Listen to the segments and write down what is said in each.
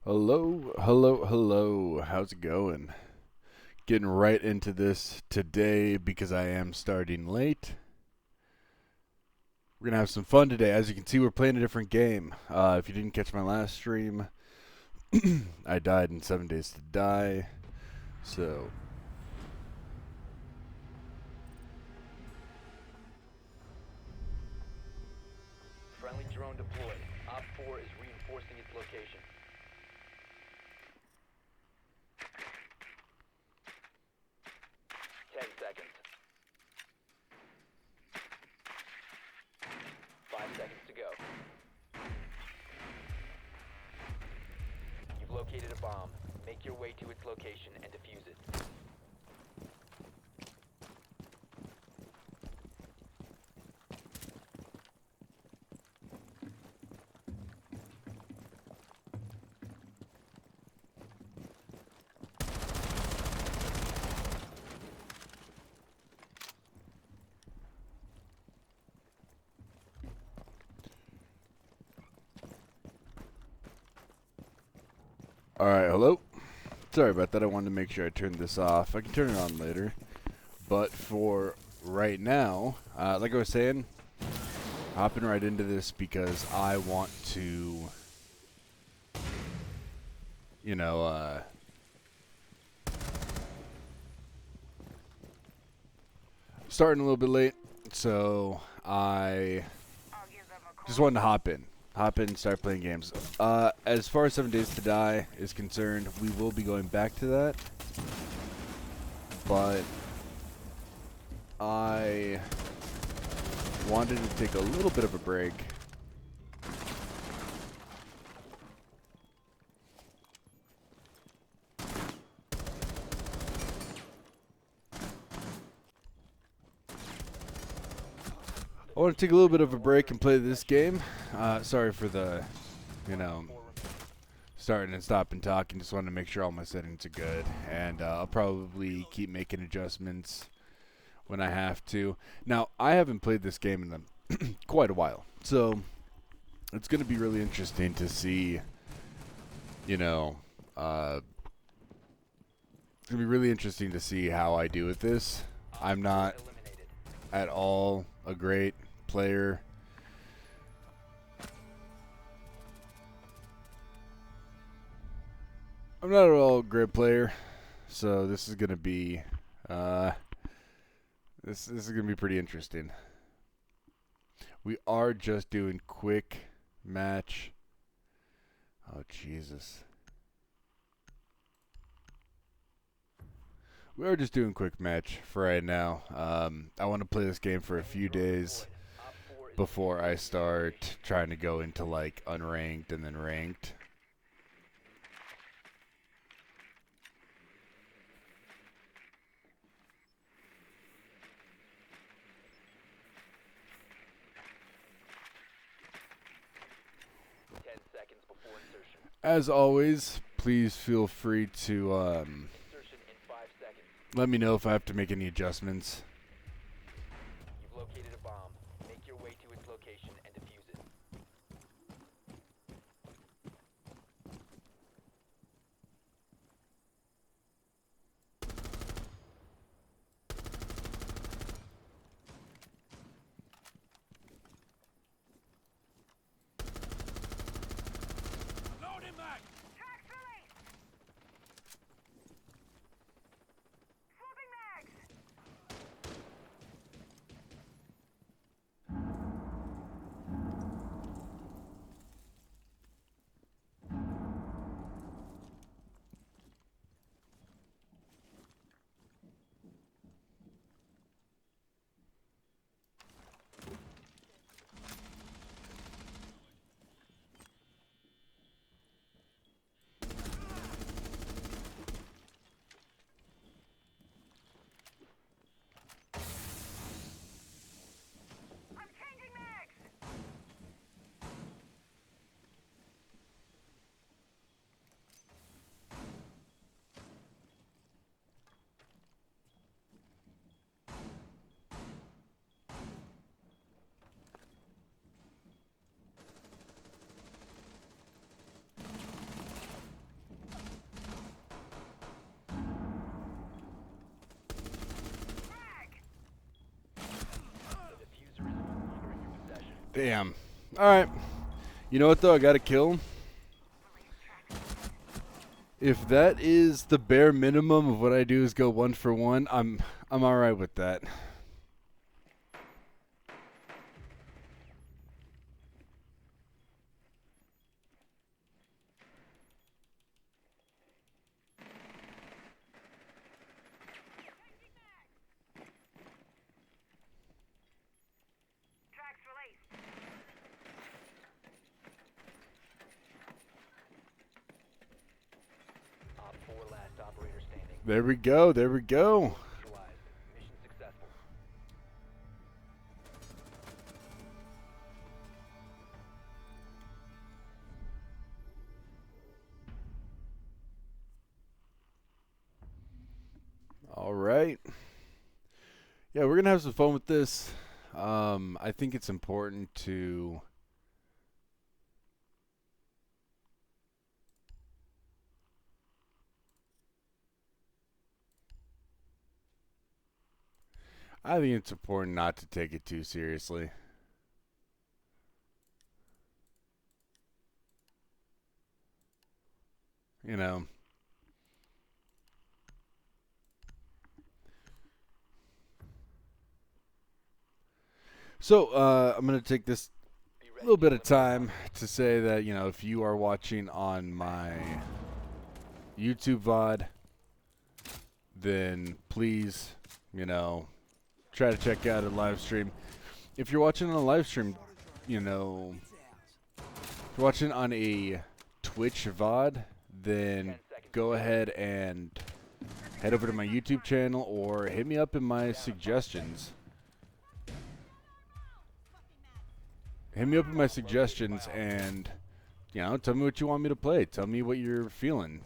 Hello, hello, hello. How's it going? Getting right into this today because I am starting late. We're going to have some fun today. As you can see, we're playing a different game. If you didn't catch my last stream, I died in 7 Days to Die. So, Friendly drone deployed. Op 4 is reinforcing its location. Ten seconds. 5 seconds to go. You've located a bomb. Make your way to its location and defuse it. alright, hello. Sorry about that. I wanted to make sure I turned this off. I can turn it on later. But for right now, like I was saying, hopping right into this because I want to, you know, starting a little bit late, so I just wanted to hop in, start playing games. As far as 7 Days to Die is concerned, we will be going back to that, but I wanted to take a little bit of a break. I want to take a little bit of a break and play this game. Sorry for the, starting and stopping talking. Just wanted to make sure all my settings are good. And I'll probably keep making adjustments when I have to. Now, I haven't played this game in quite a while. So, it's going to be really interesting to see, it's going to be really interesting to see how I do with this. I'm not at all a great player. I'm not at all a great player, so this is gonna be this is gonna be pretty interesting. We are just doing quick match. Oh Jesus. We are just doing quick match for right now. I want to play this game for a few days before I start trying to go into like unranked and then ranked. As always, please feel free to Insertion in 5 seconds. let me know if I have to make any adjustments. You've located a bomb. Make your way to its location and defuse it. Damn. Alright. You know what, though? I got to kill. If that is the bare minimum of what I do is go 1 for 1, I'm alright with that. Op 4 last operator standing. There we go. There we go. Neutralized. Mission successful. All right. Yeah, we're going to have some fun with this. I think it's important to... I think it's important not to take it too seriously. You know. So, I'm going to take this little bit of time to say that, you know, if you are watching on my YouTube VOD, then please, you know, try to check out a live stream. If you're watching on a live stream, you know, if you're watching on a Twitch VOD, then go ahead and head over to my YouTube channel or hit me up in my suggestions. Hit me up in my suggestions and, you know, tell me what you want me to play. Tell me what you're feeling.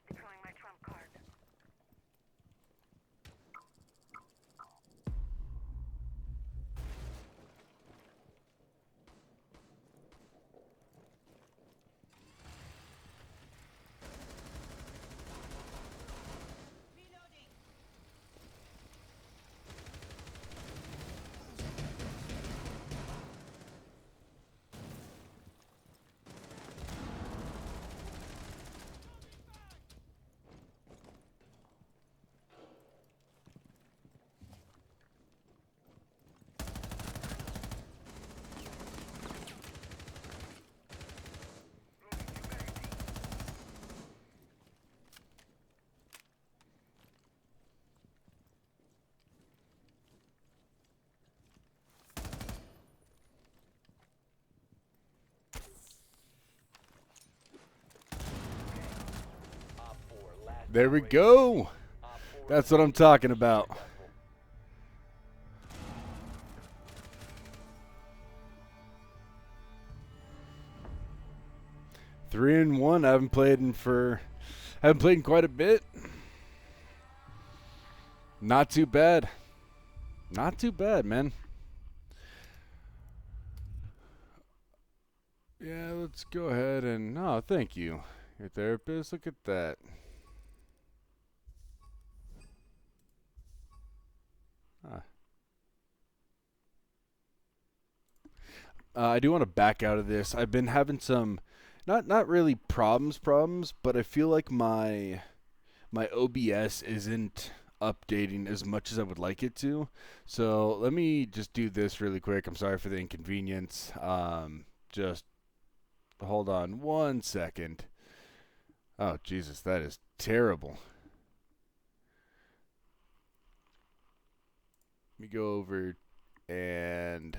Deploying my trump card. Op 4 last There we operator go. Op 4 That's what I'm talking about. successful. 3-1. I haven't played in quite a bit. Not too bad. Not too bad, man. Yeah, let's go ahead and... Oh, thank you. Your therapist, look at that. I do want to back out of this. I've been having some, not really problems, but I feel like my OBS isn't updating as much as I would like it to. So let me just do this really quick. I'm sorry for the inconvenience. Just hold on 1 second. Oh, Jesus, that is terrible. Let me go over and...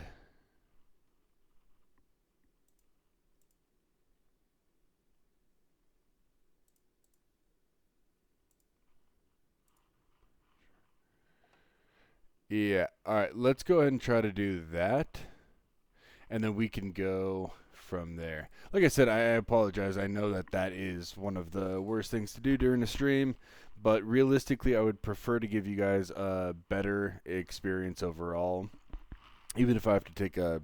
Yeah, alright, let's go ahead and try to do that. And then we can go from there. Like I said, I apologize. I know that that is one of the worst things to do during a stream. But realistically, I would prefer to give you guys a better experience overall. Even if I have to take a,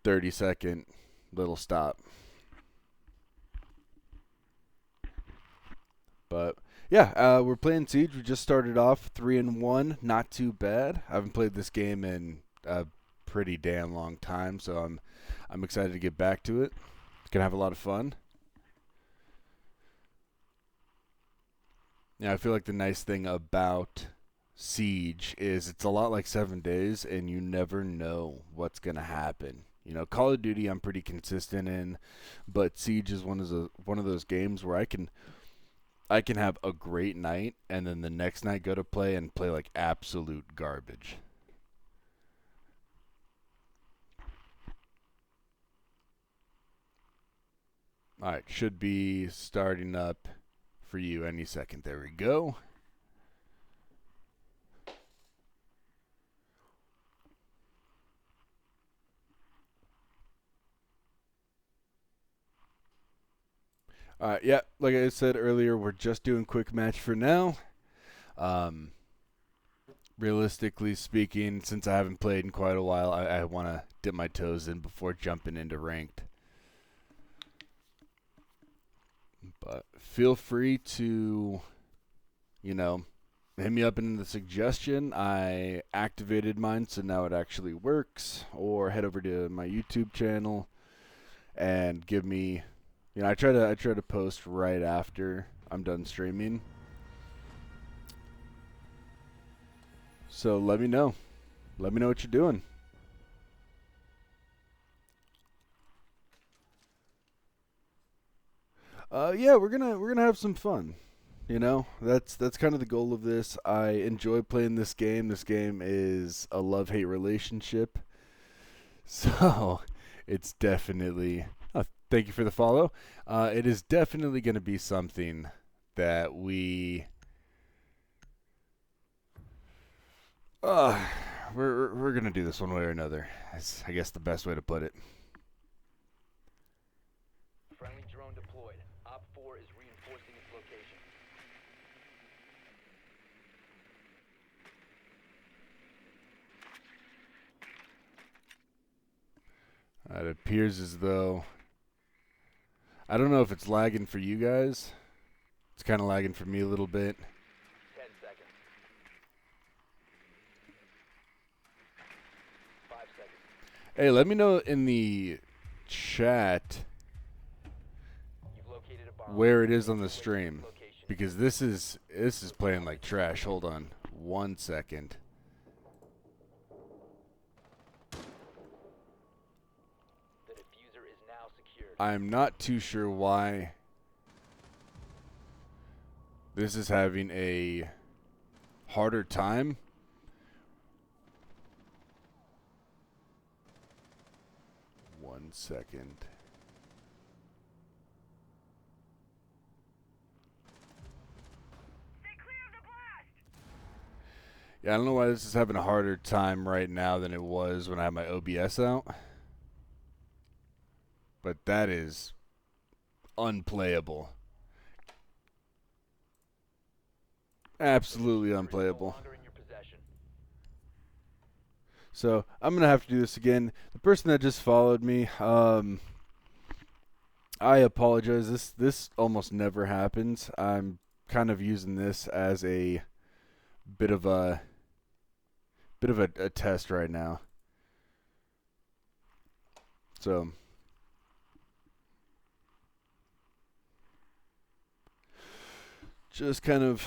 30-second little stop. But... yeah, we're playing Siege. We just started off 3-1. Not too bad. I haven't played this game in a pretty damn long time, so I'm excited to get back to it. Gonna have a lot of fun. Yeah, I feel like the nice thing about Siege is it's a lot like 7 Days, and you never know what's gonna happen. You know, Call of Duty I'm pretty consistent in, but Siege is one of those games where I can have a great night and then the next night go to play and play like absolute garbage. All right, should be starting up for you any second. There we go. All right, yeah, like I said earlier, we're just doing quick match for now. Um, Realistically speaking, since I haven't played in quite a while, I want to dip my toes in before jumping into ranked. But feel free to, you know, hit me up in the suggestion. I activated mine, so now it actually works. Or head over to my YouTube channel and give me, you know, I try to post right after I'm done streaming. So let me know. Let me know what you're doing. Yeah, we're gonna have some fun. You know, that's kind of the goal of this. I enjoy playing this game. This game is a love-hate relationship. So, it's definitely thank you for the follow. It is definitely going to be something that uh we're going to do this one way or another. That's, I guess, the best way to put it. Friendly drone deployed. Op 4 is reinforcing its location. It appears as though I don't know if it's lagging for you guys. It's kind of lagging for me a little bit. 10 seconds. 5 seconds. Hey, let me know in the chat You've located a bomb. where it is on the Make your way to its stream, location. because this is playing like trash. Hold on 1 second. The diffuser is now secured. I'm not too sure why this is having a harder time. One second. Yeah, I don't know why this is having a harder time right now than it was when I had my OBS out. But that is unplayable. Absolutely unplayable. No longer in your possession. So I'm gonna have to do this again. The person that just followed me, I apologize. This almost never happens. I'm kind of using this as a bit of a test right now. So just kind of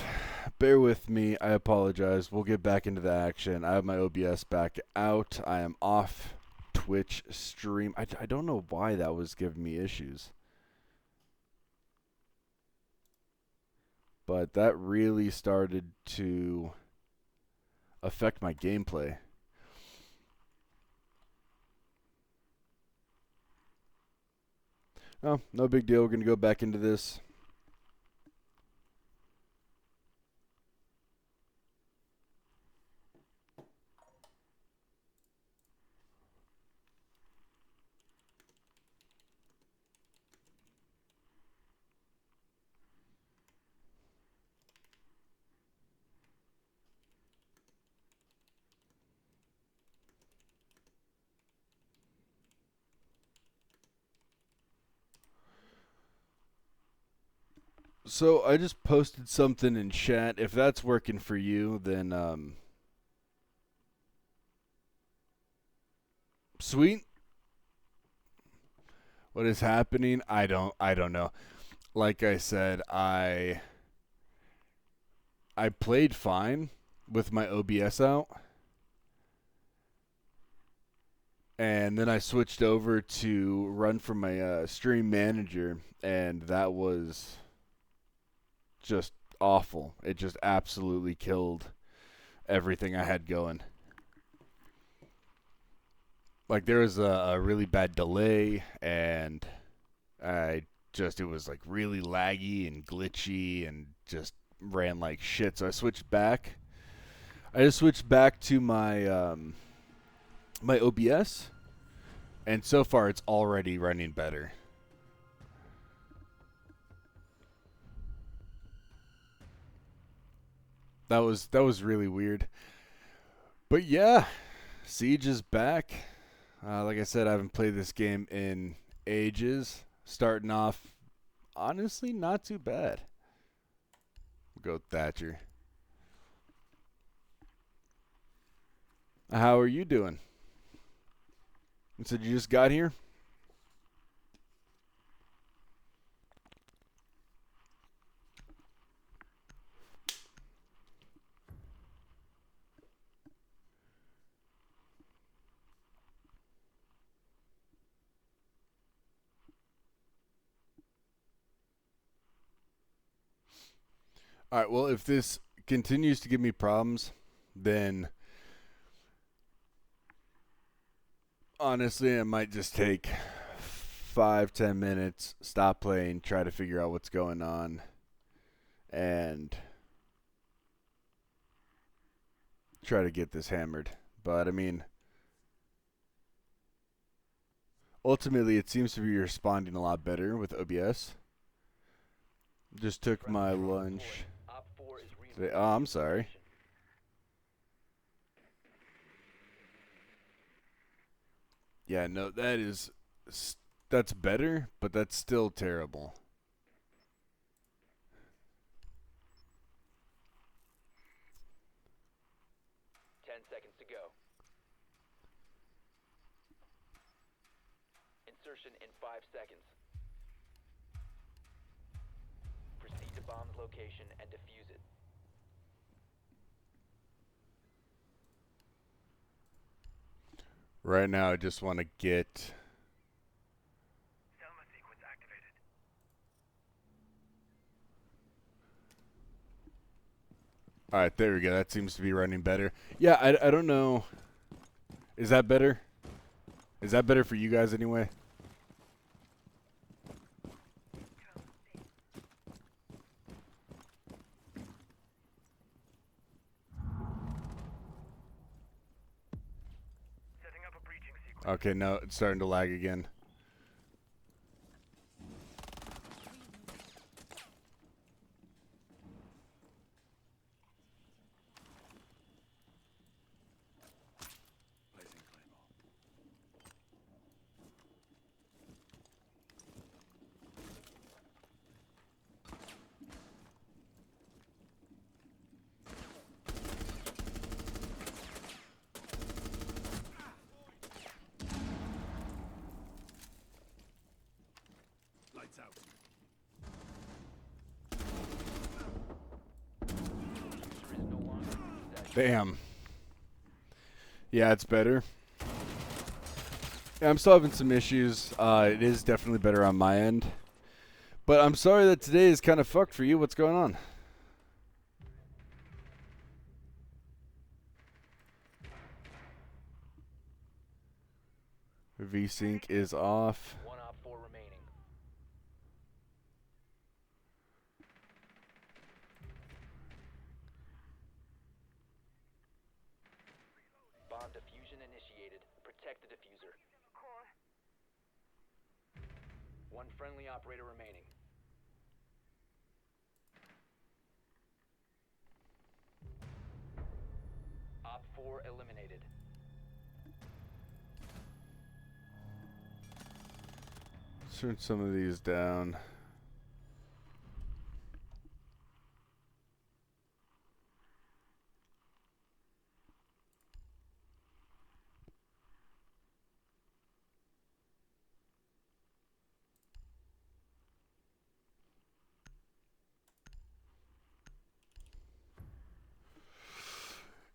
bear with me. I apologize. We'll get back into the action. I have my OBS back out. I am off Twitch stream. I don't know why that was giving me issues. But that really started to affect my gameplay. Oh, no big deal. We're going to go back into this. So I just posted something in chat. If that's working for you, then Sweet. What is happening? I don't know. Like I said, I played fine with my OBS out. And then I switched over to run from my stream manager, and that was just awful. It just absolutely killed everything I had going. Like, there was a really bad delay, and it was like really laggy and glitchy and just ran like shit. So I switched back. I just switched back to my my OBS, and so far it's already running better. That was really weird. But yeah, Siege is back. Like I said, I haven't played this game in ages. Starting off, honestly, not too bad. We'll go Thatcher. How are you doing? You said you just got here? All right, well, if this continues to give me problems, then honestly, I might just take 5-10 minutes, stop playing, try to figure out what's going on, and try to get this hammered. But I mean, ultimately, it seems to be responding a lot better with OBS. Just took my lunch today. Oh, I'm sorry. Yeah, no, that's better, but that's still terrible. To go. Insertion in 5 seconds. Proceed to bomb's location and defuse it. Right now, I just want to get... Selma sequence activated. All right, there we go. That seems to be running better. Yeah, I don't know. Is that better? Is that better for you guys anyway? Setting up a breaching sequence. Okay, no, it's starting to lag again. Lights out. User is no longer in possession. Damn. Yeah, it's better. Yeah, I'm still having some issues. It is definitely better on my end. But I'm sorry that today is kind of fucked for you. What's going on? VSync is off. 1 op 4 remaining. Bomb diffusion initiated. Protect the diffuser. 1 friendly operator remaining. Op 4 eliminated. Turn some of these down.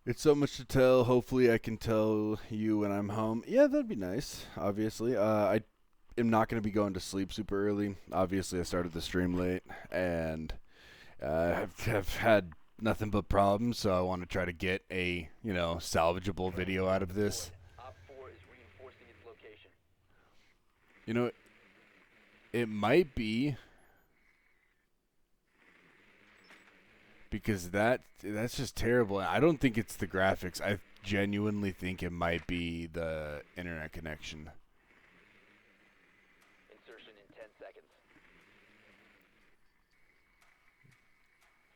It's so much to tell. Hopefully, I can tell you when I'm home. Yeah, that'd be nice. Obviously, I am not going to be going to sleep super early. Obviously, I started the stream late, and have had nothing but problems. So I want to try to get a salvageable video out of this. Op 4 is reinforcing its location. You know, it might be because that's just terrible. I don't think it's the graphics. I genuinely think it might be the internet connection. Insertion in 10 seconds.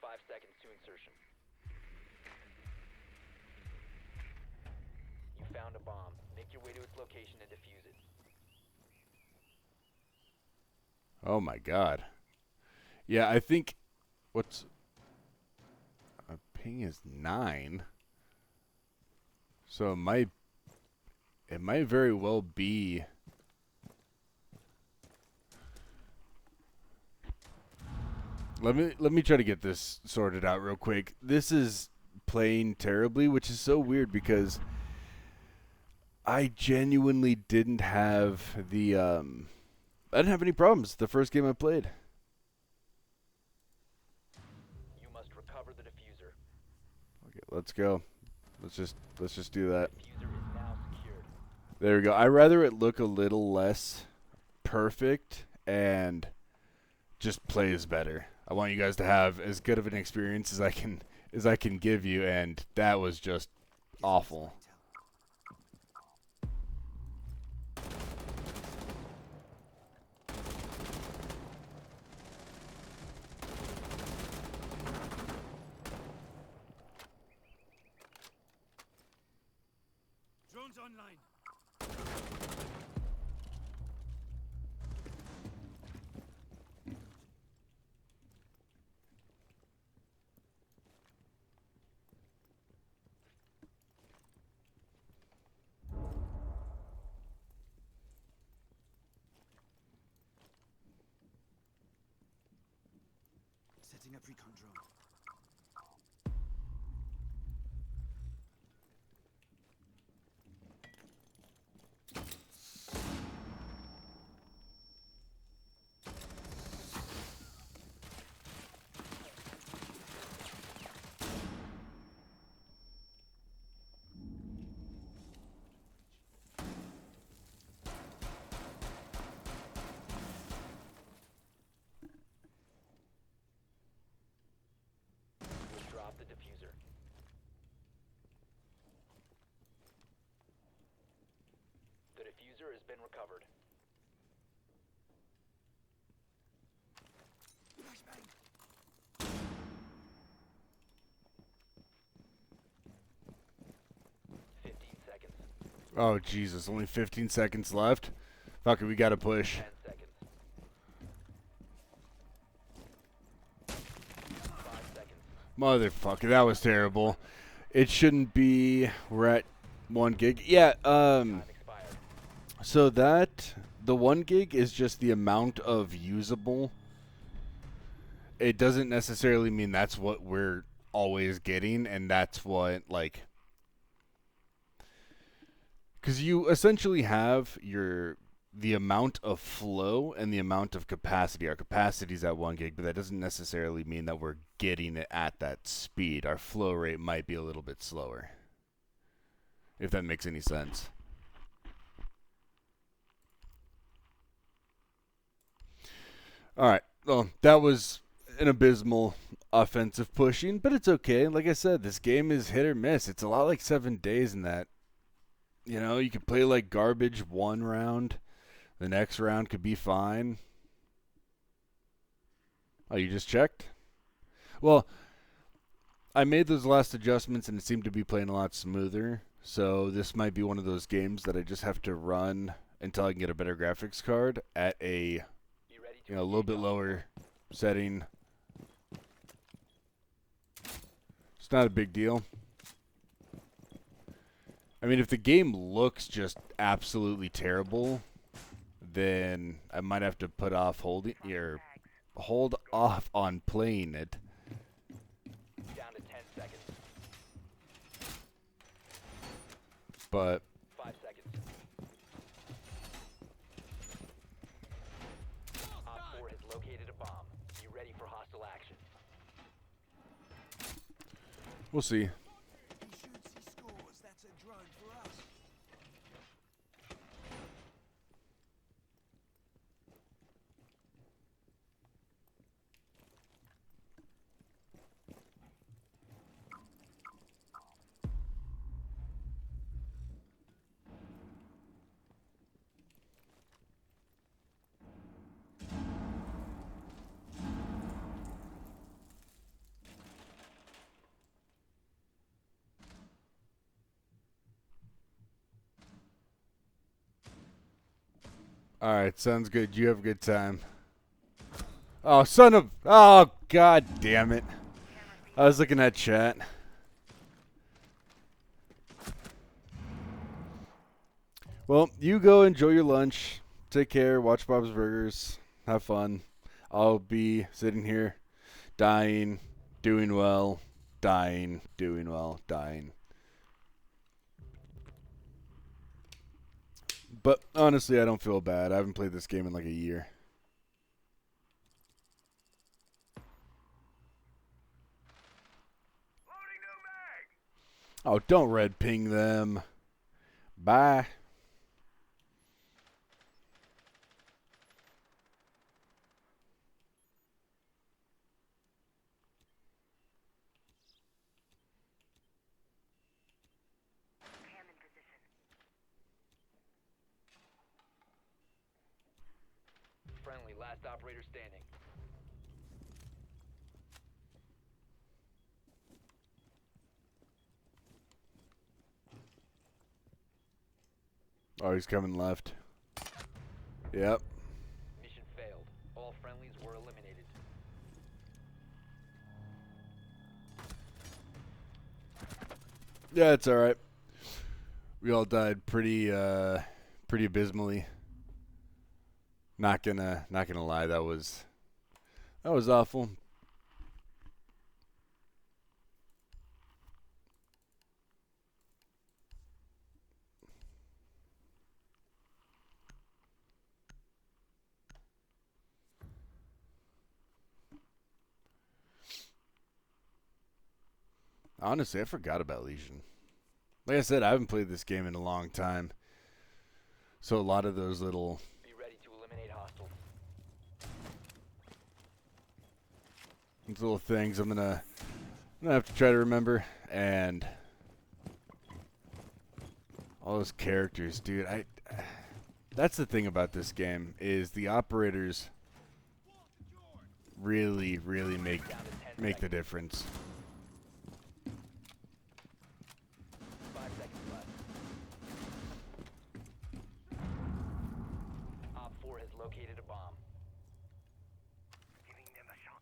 5 seconds to insertion. You found a bomb. Make your way to its location and defuse it. Oh my god. Yeah, I think what's a ping is 9. So it might very well be Let me try to get this sorted out real quick. This is playing terribly, which is so weird because I genuinely didn't have I didn't have any problems the first game I played. You must recover the diffuser. Okay, let's go. Let's just do that. Diffuser is now secured. There we go. I'd rather it look a little less perfect and just plays better. I want you guys to have as good of an experience as I can give you, and that was just awful. Drones online. Setting up recon drone. We'll drop the diffuser. The diffuser has been recovered. Flashbang. 15 seconds. Oh Jesus, only 15 seconds left. Fuck it, we gotta push. 10 seconds. 5 seconds. Motherfucker, that was terrible. It shouldn't be. We're at 1 gig. Yeah. Time expired. So the 1 gig is just the amount of usable. It doesn't necessarily mean that's what we're always getting, and that's what because you essentially have the amount of flow and the amount of capacity. Our capacity is at 1 gig, but that doesn't necessarily mean that we're getting it at that speed. Our flow rate might be a little bit slower, if that makes any sense. All right. Well, that was an abysmal offensive pushing, but it's okay. Like I said, this game is hit or miss. It's a lot like 7 days in that, you could play like garbage one round. The next round could be fine. Oh, you just checked? Well, I made those last adjustments and it seemed to be playing a lot smoother. So this might be one of those games that I just have to run until I can get a better graphics card at a Be ready to a little bit lower setting. It's not a big deal. I mean, if the game looks just absolutely terrible, then I might have to hold off on playing it. down to 10 seconds. but 5 seconds. Op 4 has located a bomb. Be ready for hostile action. we'll see. We should see scores. That's a drone for us. All right, sounds good. You have a good time. Oh, son of... Oh, god damn it. I was looking at chat. Well, you go enjoy your lunch. Take care. Watch Bob's Burgers. Have fun. I'll be sitting here dying, doing well, dying, doing well, dying. But honestly, I don't feel bad. I haven't played this game in like a year. Oh, don't red ping them. Bye. Friendly, last operator standing. Oh, he's coming left. Yep. Mission failed. All friendlies were eliminated. Yeah, it's all right. We all died pretty abysmally. Not gonna lie, that was awful. Honestly, I forgot about Legion. Like I said, I haven't played this game in a long time. So a lot of those little Be ready to eliminate hostiles. things I'm gonna have to try to remember. And all those characters, dude. That's the thing about this game is the operators really make Down to 10 the seconds. difference. 5 seconds left. Op 4 has located a bomb. Giving them a shot.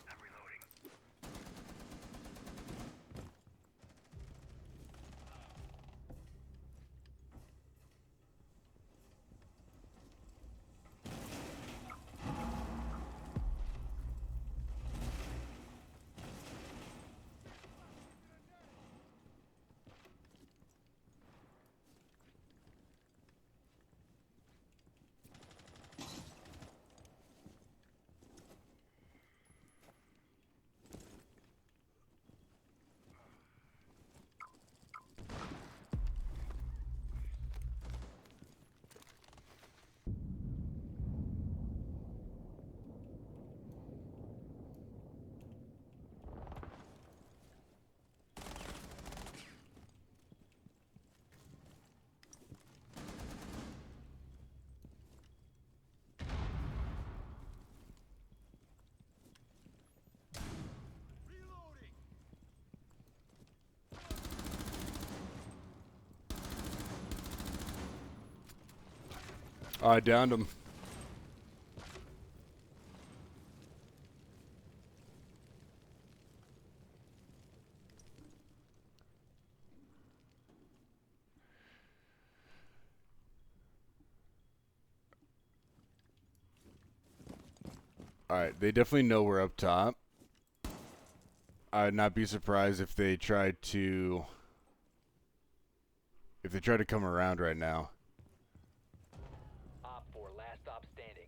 I'm reloading. Oh, I downed him. Alright, they definitely know we're up top. I'd not be surprised if they tried to come around right now. Op 4, last stop standing.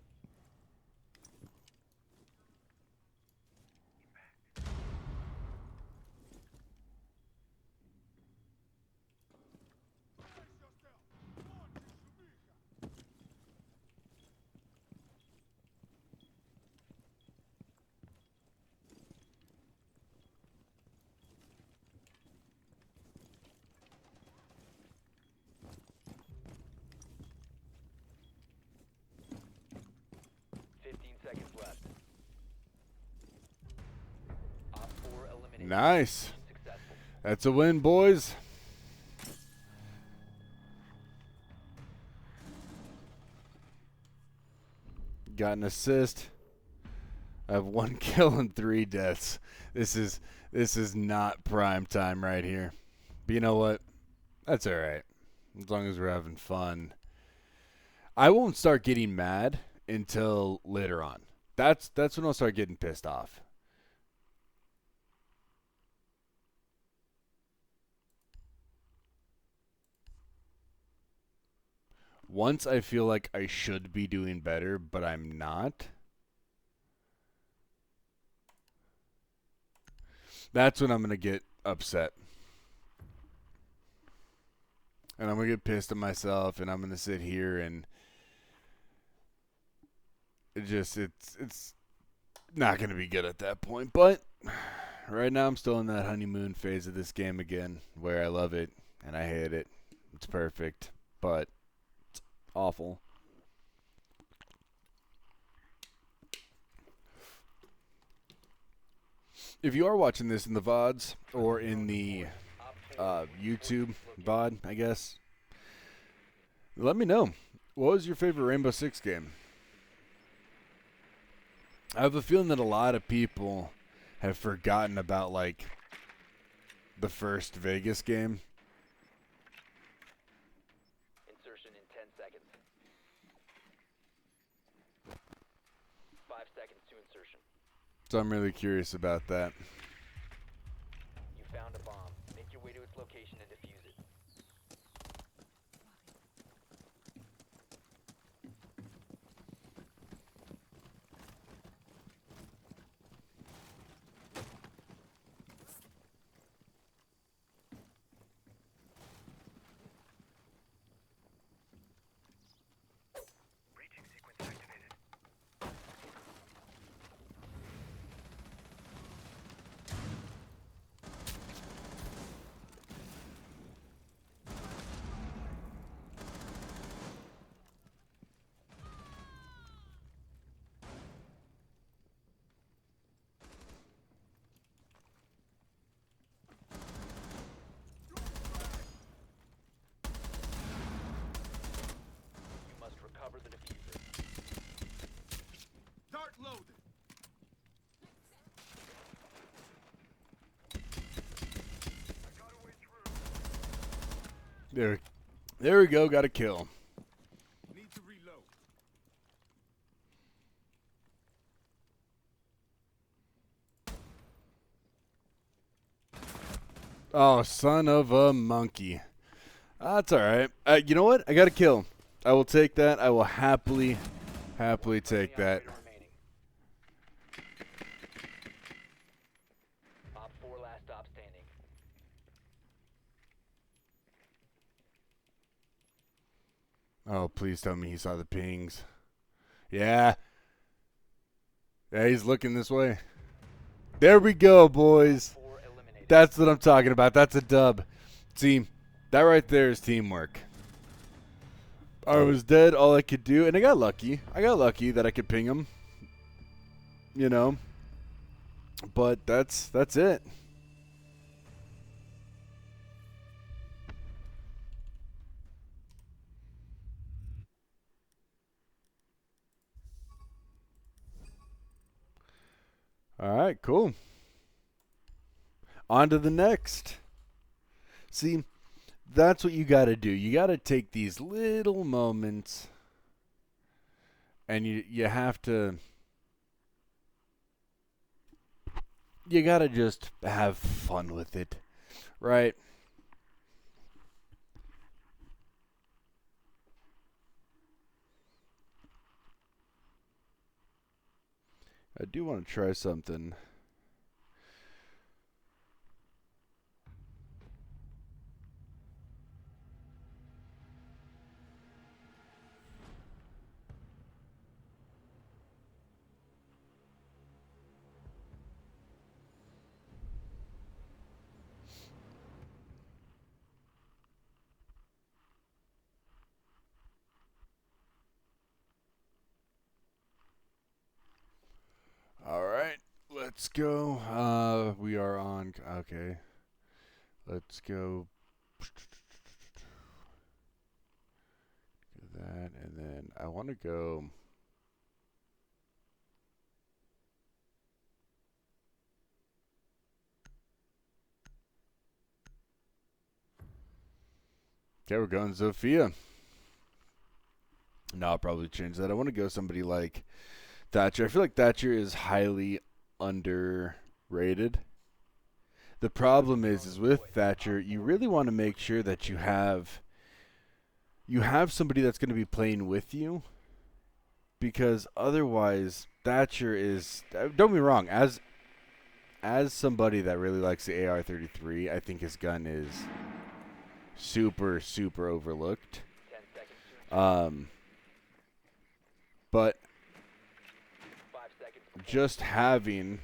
Seconds left. Op 4 eliminated. Nice. Successful. That's a win, boys. Got an assist. I have 1 kill and 3 deaths. This is not prime time right here. But you know what? That's all right. As long as we're having fun. I won't start getting mad until later on. That's when I'll start getting pissed off. Once I feel like I should be doing better, but I'm not, that's when I'm going to get upset. And I'm going to get pissed at myself, and I'm going to sit here and it's not going to be good at that point. But right now I'm still in that honeymoon phase of this game again, where I love it and I hate it. It's perfect, but it's awful. If you are watching this in the VODs or in the YouTube VOD, I guess, let me know. What was your favorite Rainbow Six game? I have a feeling that a lot of people have forgotten about, like, the first Vegas game. Insertion in 10 seconds. 5 seconds to insertion. So I'm really curious about that. You found a bomb. Make your way to its location and defuse it. You must recover the diffuser. Dart loaded. There we go. Got a kill. Need to reload. Oh, son of a monkey. That's all right. You know what? I got a kill. I will take that. I will happily take that. Operator remaining. Op 4 last stop standing. Oh, please tell me he saw the pings. Yeah. Yeah, he's looking this way. There we go, boys. 4 eliminated. That's what I'm talking about. That's a dub. See, that right there is teamwork. I was dead, all I could do, and I got lucky. I got lucky that I could ping him. You know. But that's it. All right, cool. On to the next. See, that's what you got to do. You got to take these little moments and you have to you gotta just have fun with it, right? I do want to try something. All right, let's go. We are on. Okay, let's go. Do that, and then I want to go. Okay, we're going Zofia. No, I'll probably change that. I want to go somebody like Thatcher. I feel like Thatcher is highly underrated. The problem is with Thatcher, you really want to make sure that you have somebody that's going to be playing with you, because otherwise Thatcher is, don't get me wrong, as somebody that really likes the AR-33, I think his gun is super overlooked. 10 seconds. But 5 seconds. just having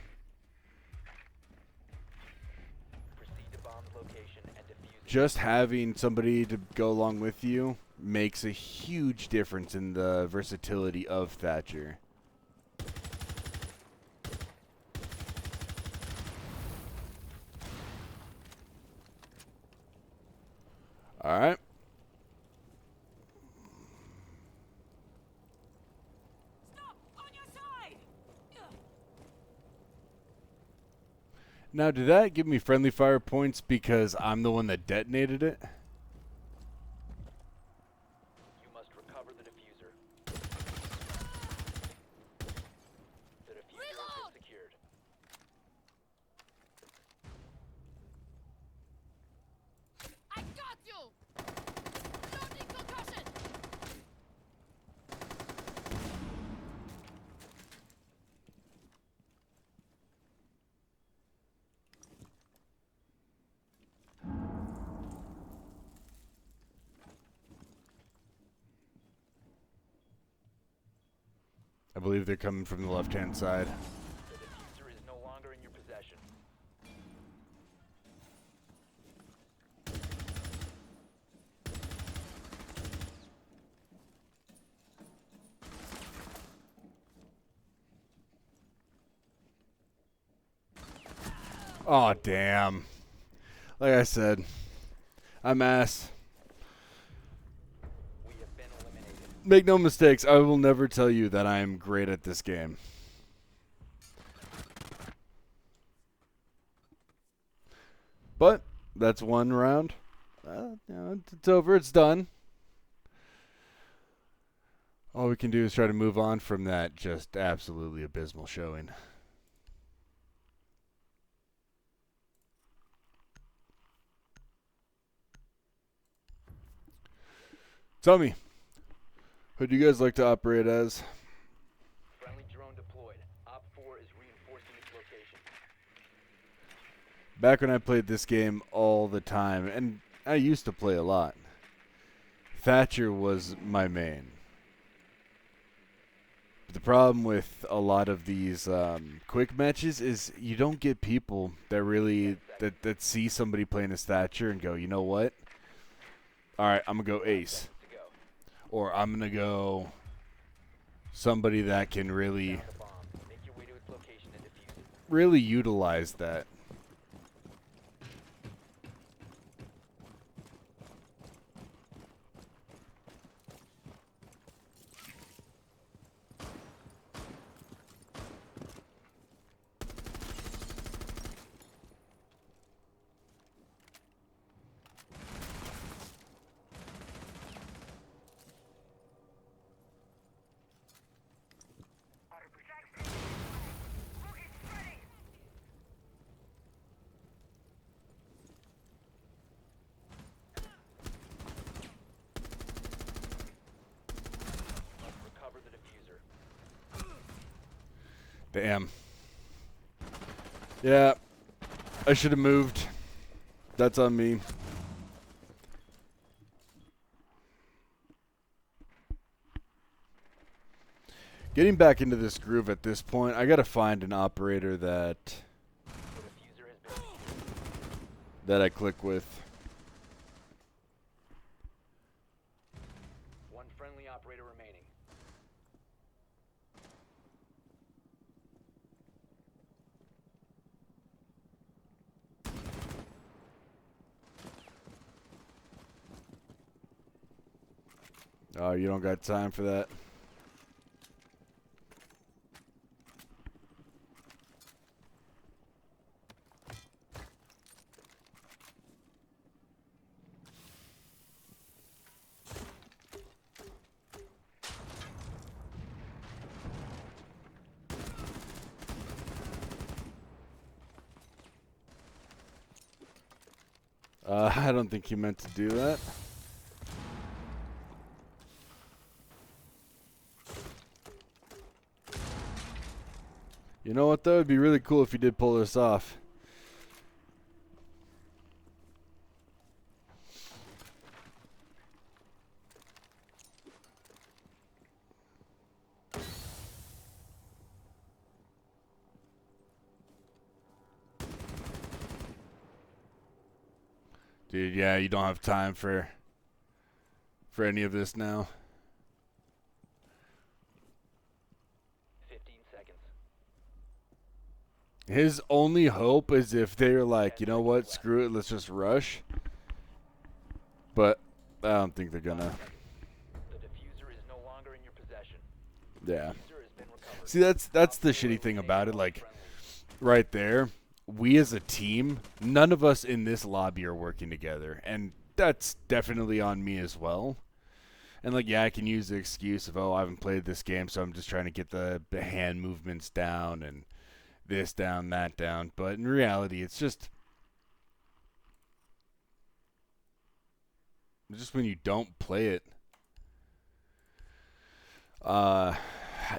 Proceed to bomb's location and defuse it. just having somebody to go along with you makes a huge difference in the versatility of Thatcher. All right. Stop! On your side! Now, did that give me friendly fire points because I'm the one that detonated it? You must recover the diffuser. The diffuser has been secured. I got you! Loading concussion! I believe they're coming from the left-hand side. The diffuser is no longer in your possession. Oh, damn. Like I said, I'm ass. We have been eliminated. Make no mistakes, I will never tell you that I am great at this game. But that's one round. It's over. It's done. All we can do is try to move on from that just absolutely abysmal showing. Tell me, who do you guys like to operate as? Friendly drone deployed. Op 4 is reinforcing its location. Back when I played this game all the time, and I used to play a lot, Thatcher was my main. The problem with a lot of these quick matches is you don't get people that really that see somebody playing as Thatcher and go, you know what? All right, I'm gonna go Ace, To go. or I'm gonna go somebody that can really Found the bomb. Make your way to its location and defuse it. really utilize that. Damn. Yeah, I should have moved. That's on me. Getting back into this groove at this point, I gotta find an operator that The diffuser has been that I click with. one friendly operator remaining. Oh, you don't got time for that. I don't think he meant to do that. You know what, though? It'd be really cool if he did pull this off. Dude, yeah, you don't have time for any of this now. 15 seconds. His only hope is if they're like, you know what, screw it, let's just rush. But I don't think they're gonna. The diffuser is no longer in your possession. Yeah. Diffuser has been recovered. See, that's the shitty thing about it. Like, right there, we as a team, none of us in this lobby are working together, and that's definitely on me as well. And like, yeah, I can use the excuse of, oh, I haven't played this game, so I'm just trying to get the hand movements down and this down, that down. But in reality, it's just when you don't play it,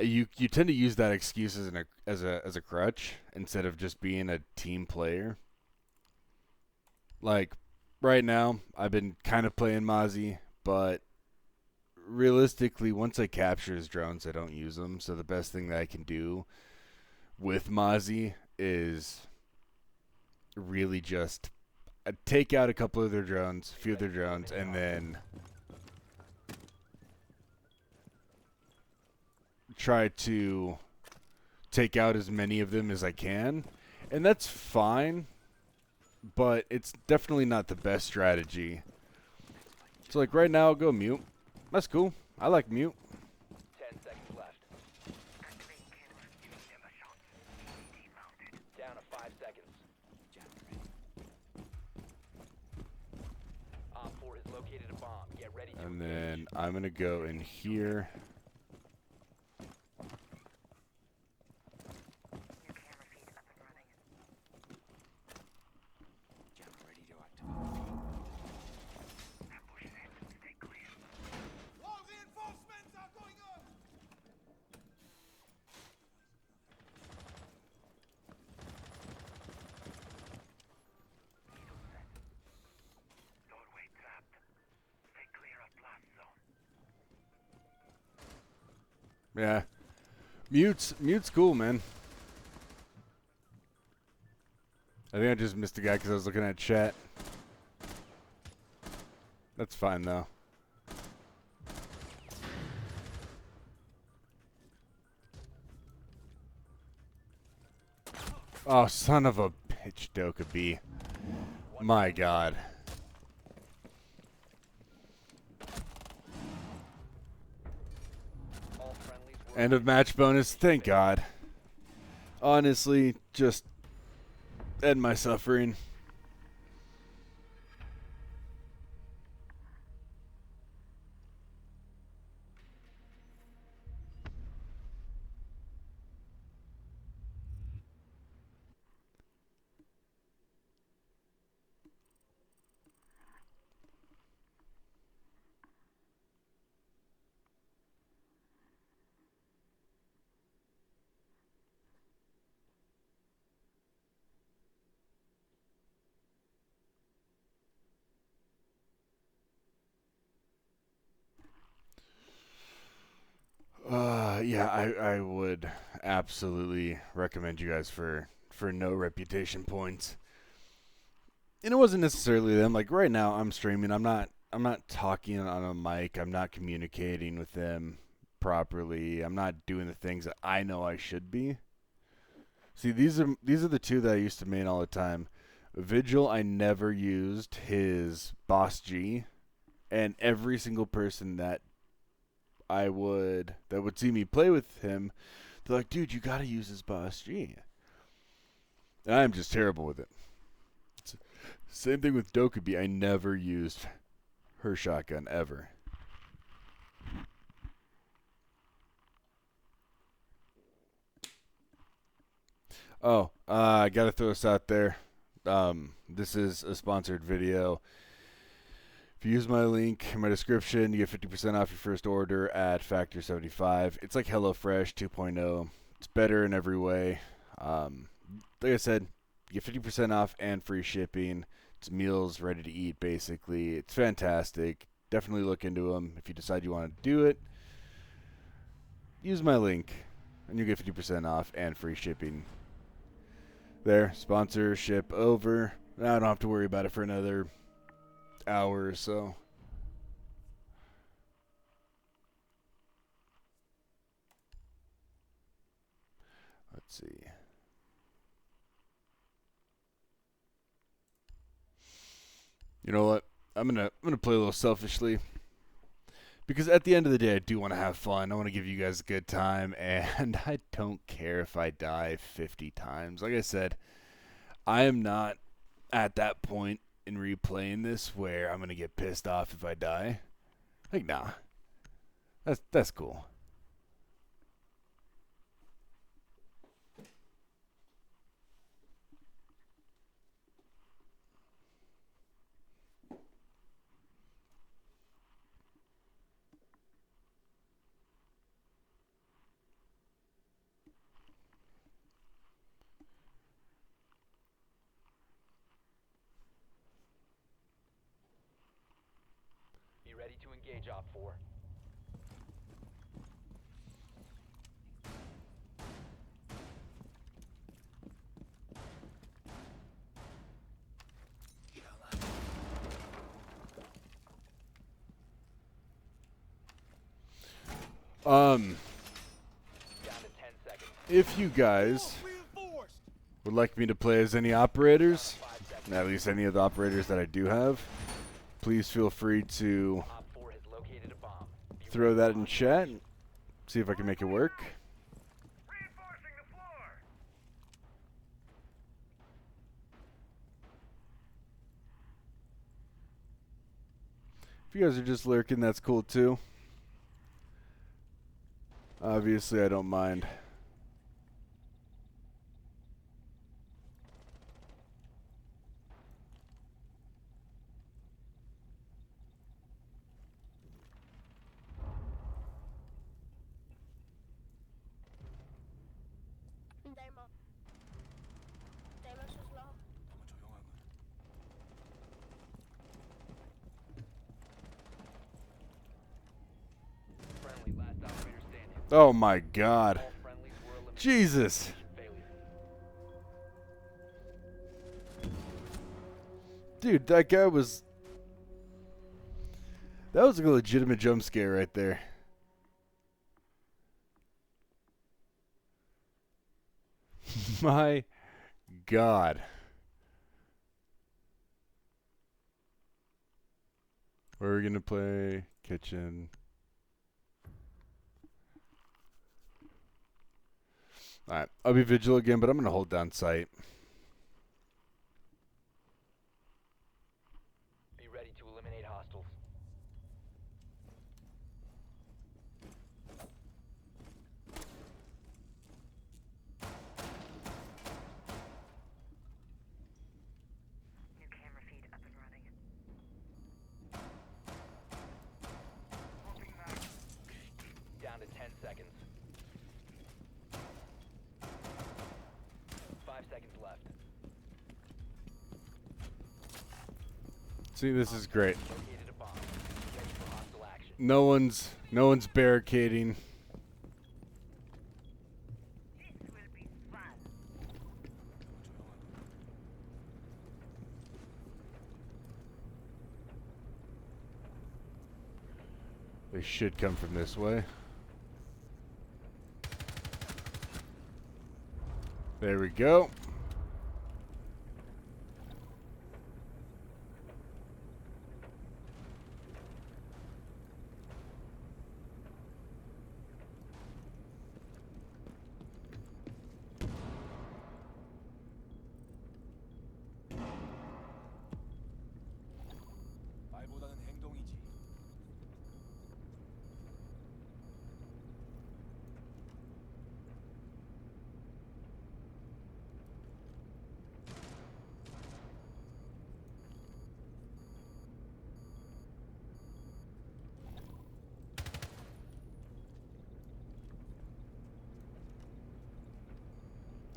you tend to use that excuse as a crutch instead of just being a team player. Like right now, I've been kind of playing Mozzie, but realistically, once I capture his drones, I don't use them. So the best thing that I can do with Mozzie is really just take out a couple of their drones, a few of their drones, and then try to take out as many of them as I can. And that's fine, but it's definitely not the best strategy. So like right now, I'll go mute. That's cool. I like mute. 10 seconds left. Down to 5 seconds. Op 4 has located a bomb. Get ready to And engage. then I'm going to go in here. All reinforcements are going up! Yeah. Mute's cool, man. I think I just missed a guy because I was looking at chat. That's fine, though. Oh, son of a bitch, Doka B. My God. All friendlies were End of match bonus. Thank God. Honestly, just end my suffering. Yeah, I would absolutely recommend you guys for no reputation points. And it wasn't necessarily them. Like right now, I'm streaming. I'm not talking on a mic. I'm not communicating with them properly. I'm not doing the things that I know I should be. See, these are the two that I used to main all the time. Vigil, I never used his Boss G, and every single person that would see me play with him, they're like, dude, you gotta use his Boss G. And I'm just terrible with it. Same thing with Dokkaebi. I never used her shotgun ever. Oh, I gotta throw this out there. This is a sponsored video. If you use my link in my description, you get 50% off your first order at Factor 75. It's like HelloFresh 2.0. It's better in every way. Like I said, you get 50% off and free shipping. It's meals ready to eat, basically. It's fantastic. Definitely look into them. If you decide you want to do it, use my link, and you get 50% off and free shipping. There, sponsorship over. I don't have to worry about it for another hour or so. Let's see. You know what? I'm gonna play a little selfishly, because at the end of the day, I do want to have fun. I want to give you guys a good time, and I don't care if I die 50 times. Like I said, I am not at that point in replaying this where I'm gonna get pissed off if I die. Like, nah, that's cool. Be ready to engage Op 4. Down to 10 seconds. If you guys Reinforced! would like me to play as any operators, 5 seconds. at least any of the operators that I do have, please feel free to Op 4 has located a bomb. Be throw ready that for in hostile chat. action. See if I can make it work. Reinforcing the floor! If you guys are just lurking, that's cool too. Obviously, I don't mind. Demo. Demo sus low. Friendly, last operator standing. Oh my god. All friendlies were eliminated. Jesus. Failure. Dude, that guy was... That was a legitimate jump scare right there. My god. Where are we gonna play? Kitchen. Alright, I'll be Vigil again, but I'm gonna hold down sight. Be ready to eliminate hostiles. New camera feed up and running. Down to 10 seconds. 5 seconds left. See, this is great. Located a bomb. Be ready for hostile action. No one's barricading. They should come from this way. There we go. 말보다는 행동이지.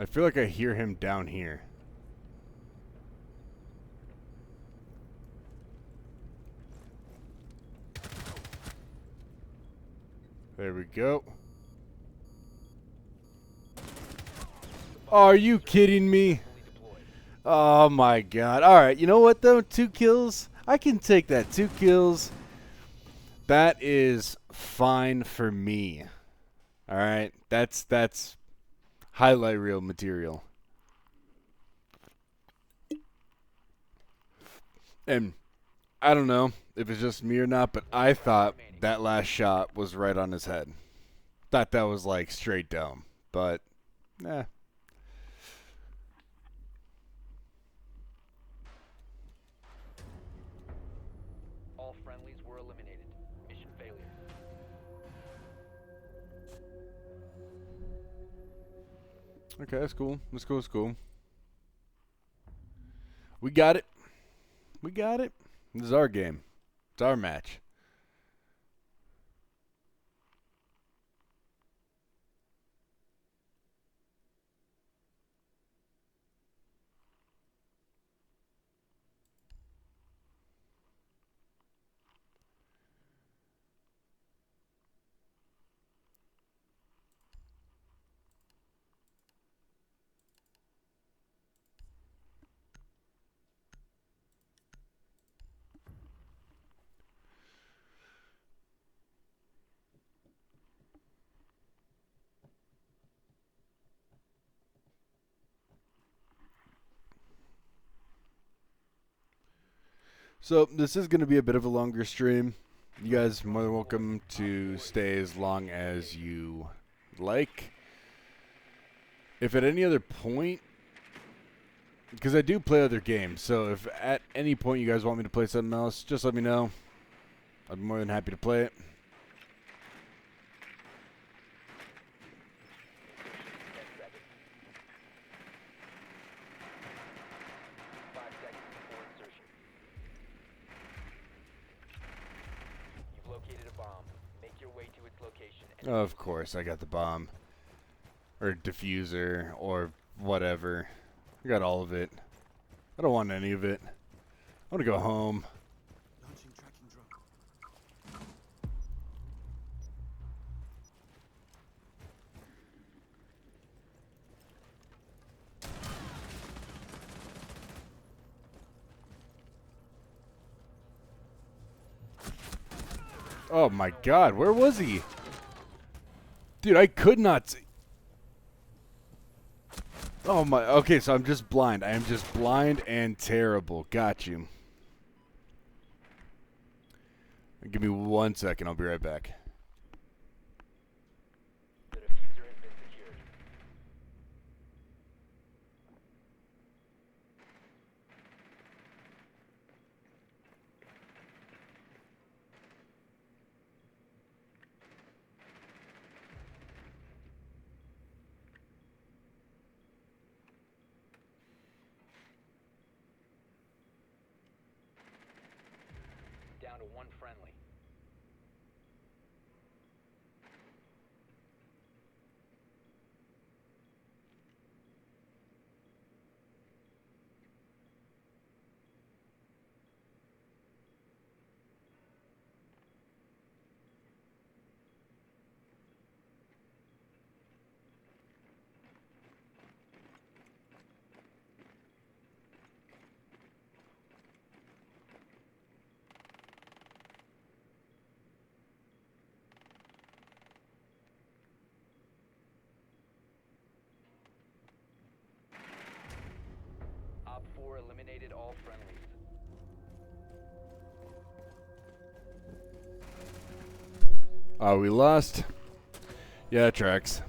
I feel like I hear him down here. There we go. Are you kidding me? Oh my god. Alright, you know what though? 2 kills? I can take that. 2 kills. That is fine for me. Alright? That's highlight reel material. And I don't know if it's just me or not, but I thought that last shot was right on his head. Thought that was like straight down. But, eh. All friendlies were eliminated. Mission failure. Okay, that's cool. That's cool. That's cool. We got it. We got it. This is our game. It's our match. So this is going to be a bit of a longer stream. You guys are more than welcome to stay as long as you like. If at any other point, because I do play other games, so if at any point you guys want me to play something else, just let me know. I'd be more than happy to play it. 10 seconds. 5 seconds before insertion. You've located a bomb. Make your way to its location. And Of course, I got the bomb. Or diffuser, or whatever. I got all of it. I don't want any of it. I want to go home. Launching tracking drone. Oh my god, where was he? Dude, I could not see. Oh my, okay, so I'm just blind. I am just blind and terrible. Got you. Give me 1 second, I'll be right back. the diffuser has been secured. Down to 1 friendly. Oh, we lost? Yeah, it tracks.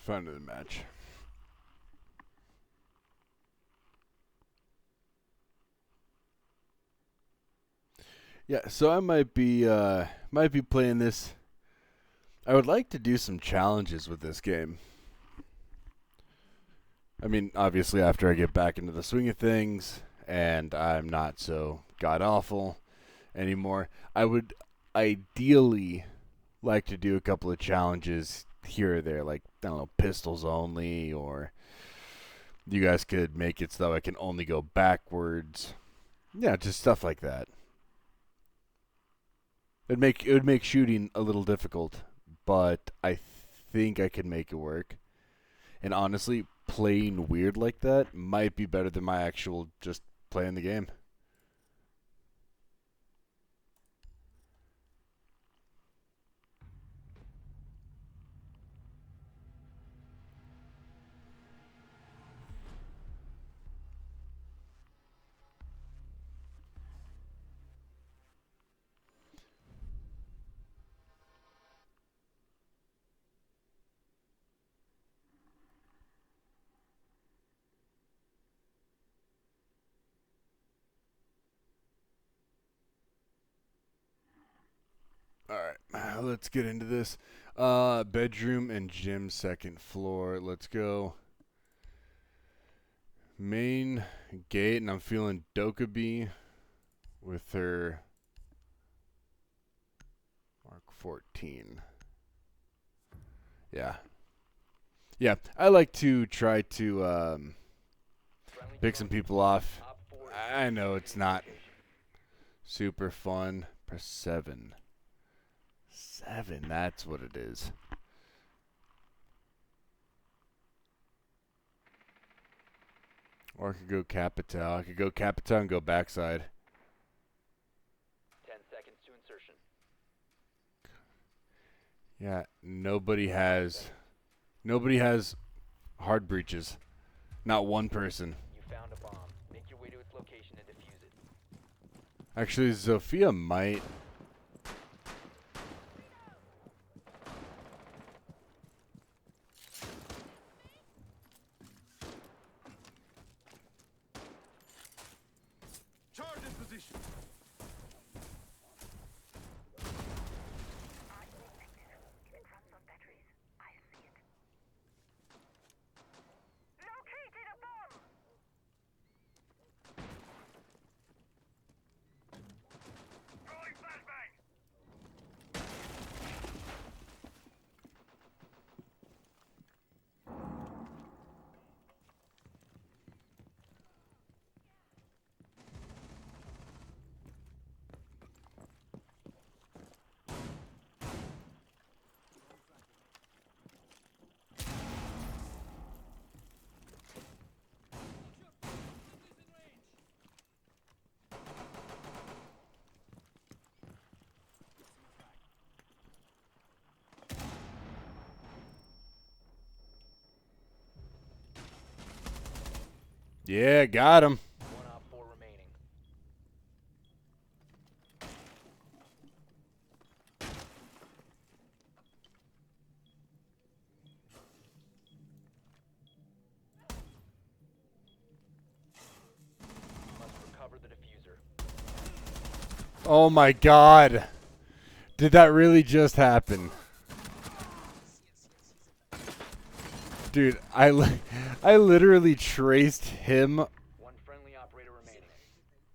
Fun of the match. Yeah, so I might be playing this. I would like to do some challenges with this game. I mean, obviously after I get back into the swing of things and I'm not so god awful anymore, I would ideally like to do a couple of challenges here or there, like, I don't know, pistols only, or you guys could make it so I can only go backwards. Yeah, just stuff like that. It would make shooting a little difficult, but I think I could make it work. And honestly, playing weird like that might be better than my actual just playing the game. Alright, let's get into this. Bedroom and gym, second floor. Let's go. Main gate, and I'm feeling Dokkaebi with her Mark 14. Yeah. Yeah, I like to try to Friendly pick some drone people off. Op 4 I know it's not location. super fun. Press 7. 7, that's what it is. Or I could go Capital. I could go Capital and go backside. 10 seconds to insertion. Yeah, nobody has hard breaches. Not one person. You found a bomb. Make your way to its location and defuse it. Actually, Zofia might. Charge in position. It runs on batteries. I see it. Located a bomb! Throwing flashbang. Yeah, got him. One Op 4 remaining. Must recover the diffuser. Oh my god. Did that really just happen? Dude, I literally traced him. One friendly operator remaining.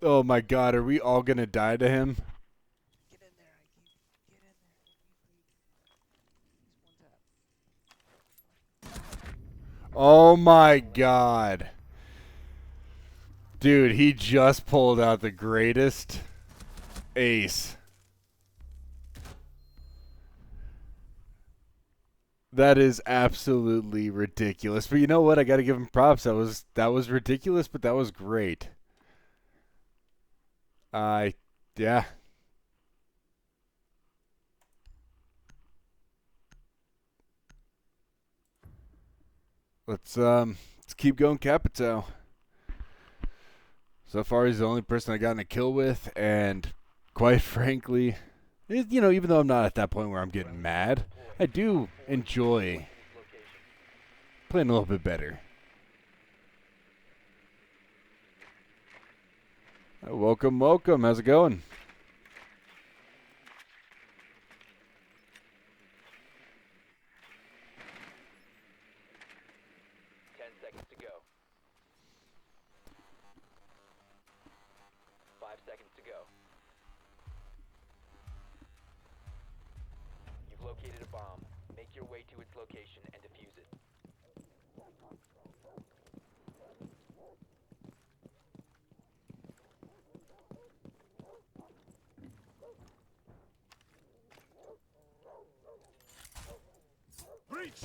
Oh my god, are we all gonna die to him? Get in there, Ike. Get in there. He's one tap. Oh my god. Dude, he just pulled out the greatest ace. That is absolutely ridiculous. But you know what? I got to give him props. That was ridiculous, but that was great. Yeah. Let's keep going, Capito. So far, he's the only person I got in a kill with, and quite frankly, even though I'm not at that point where I'm getting mad, I do enjoy playing a little bit better. Welcome. How's it going? Located a bomb. Make your way to its location and defuse it. Breach!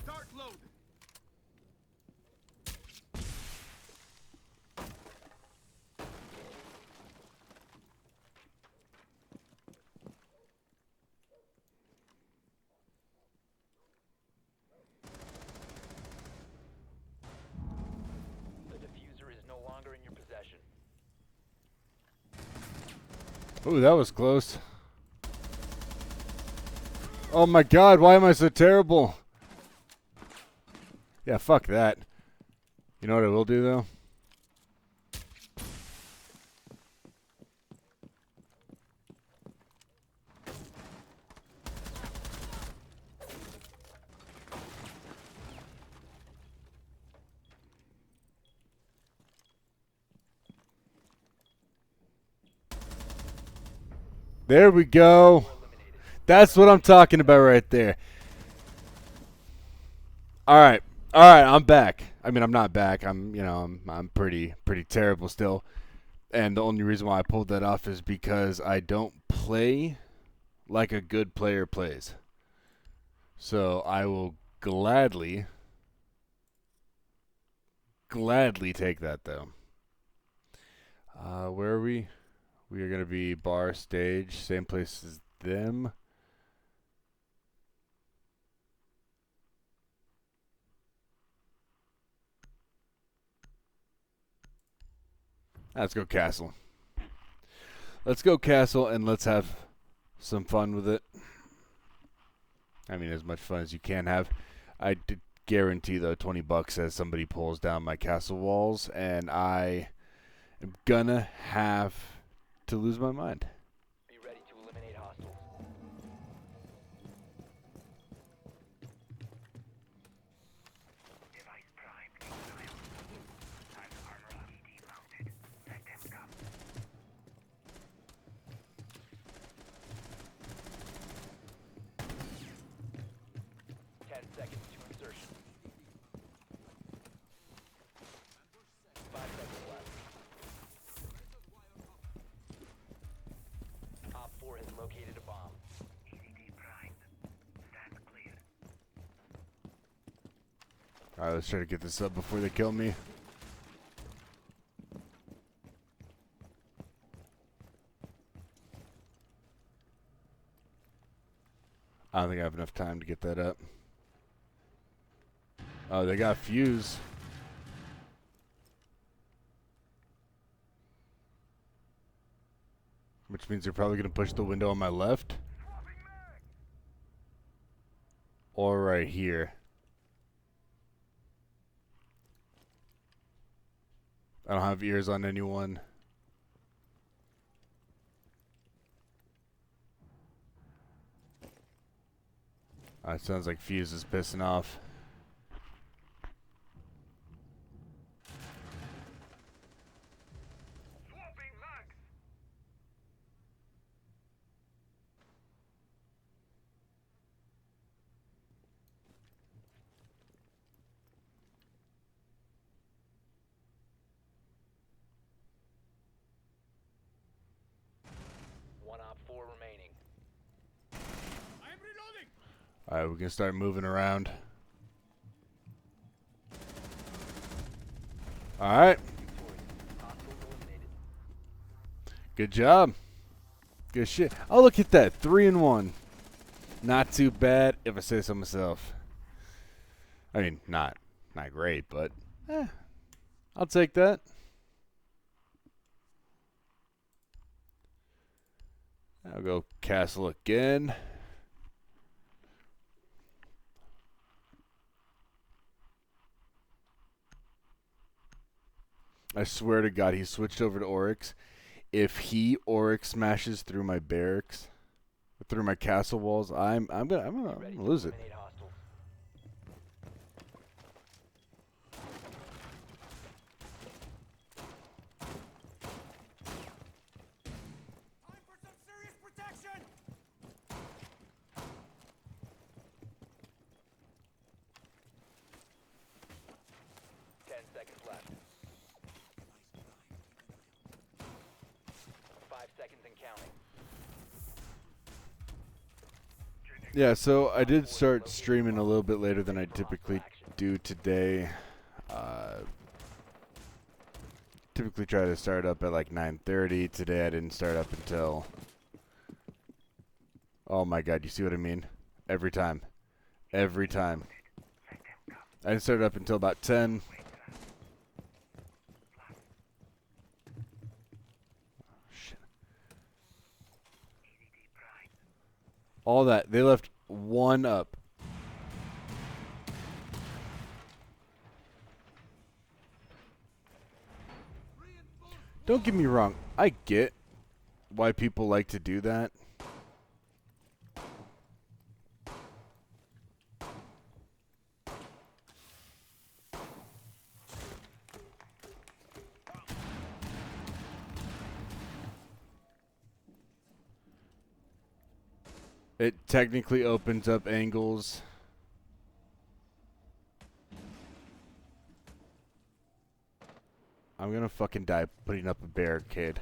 Start loading. The diffuser is no longer in your possession. Ooh, that was close. Oh my god, why am I so terrible? Yeah, fuck that. You know what I will do, though? There we go. That's what I'm talking about right there. All right, I'm back. I mean, I'm not back. I'm pretty terrible still. And the only reason why I pulled that off is because I don't play like a good player plays. So I will gladly take that, though. Where are we? We are going to be bar stage, same place as them. Let's go castle. Let's go castle and let's have some fun with it. I mean, as much fun as you can have. I did guarantee, though, $20 as somebody pulls down my castle walls, and I am gonna have to lose my mind. Be ready to eliminate hostiles. Device primed. Time armor LED mounted. Let them come. 10 seconds to insertion. 5 seconds left. Op 4 has located a bomb. ECD primed. Stand clear. Alright, let's try to get this up before they kill me. I don't think I have enough time to get that up. Oh, they got fuse. which means they're probably going to push the window on my left. Or right here. I don't have ears on anyone. It sounds like Fuse is pissing off. Swapping mags. One op 4 remaining. Alright, we can start moving around. Alright. Hostiles eliminated. Good job. Good shit. Oh, look at that. 3 and 1. Not too bad, if I say so myself. I mean, not great, but I'll take that. I'll go castle again. I swear to God, he switched over to Oryx. If he Oryx smashes through my barracks, through my castle walls, I'm gonna Ready to lose it. eliminate hostiles. Time for some serious protection! 10 seconds left. 5 seconds and counting. Yeah, so I did start streaming a little bit later than I typically do today. Typically try to start up at like 9:30. Today I didn't start up until... Oh my God, you see what I mean? Every time. Every time. I didn't start up until about 10. Shit. All that. They left one up. Don't get me wrong. I get why people like to do that. It technically opens up angles. I'm gonna fucking die putting up a barricade.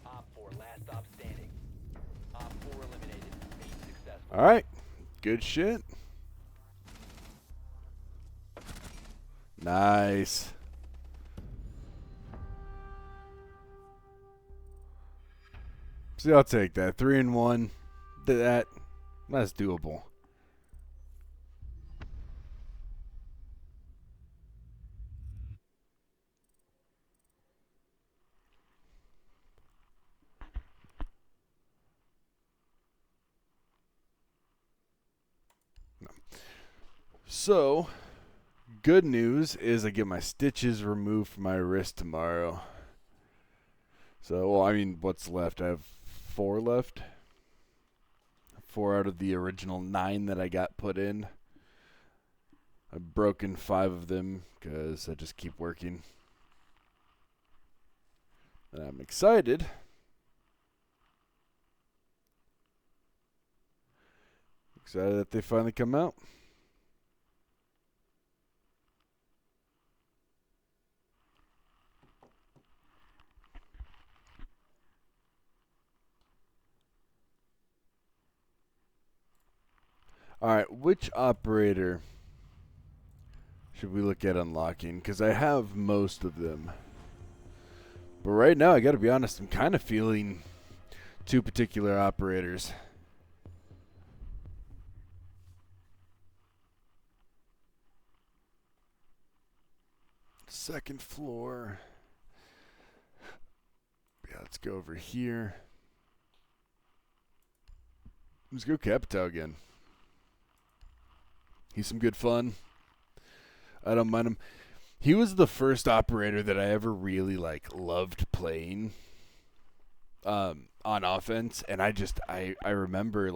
Op 4, last stop standing. Op 4 eliminated. Mission successful. Alright. Good shit. Nice. See, I'll take that. 3 and 1. That's doable. So, good news is I get my stitches removed from my wrist tomorrow. So, well, I mean, what's left? I have 4 left. 4 out of the original 9 that I got put in. I've broken 5 of them because I just keep working. And I'm excited Excited that they finally come out. Alright, which operator should we look at unlocking? Because I have most of them. But right now, I gotta be honest, I'm kind of feeling two particular operators. Second floor. Yeah, let's go over here. Let's go Capitao again. He's some good fun. I don't mind him. He was the first operator that I ever really loved playing on offense, and I remember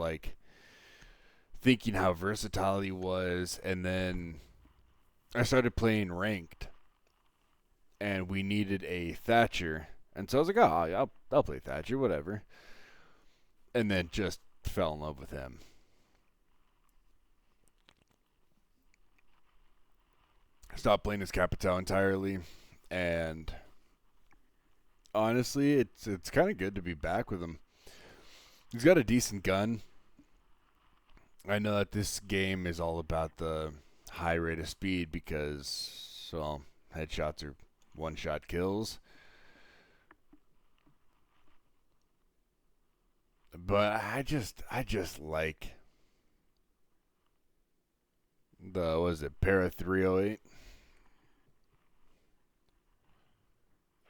thinking how versatile he was, and then I started playing ranked, and we needed a Thatcher, and so I was like, oh, I'll play Thatcher, whatever, and then just fell in love with him. Stopped playing as Capitao entirely, and honestly, it's kind of good to be back with him. He's got a decent gun. I know that this game is all about the high rate of speed because, well, headshots are one-shot kills. But I just like the, what is it, Para 308?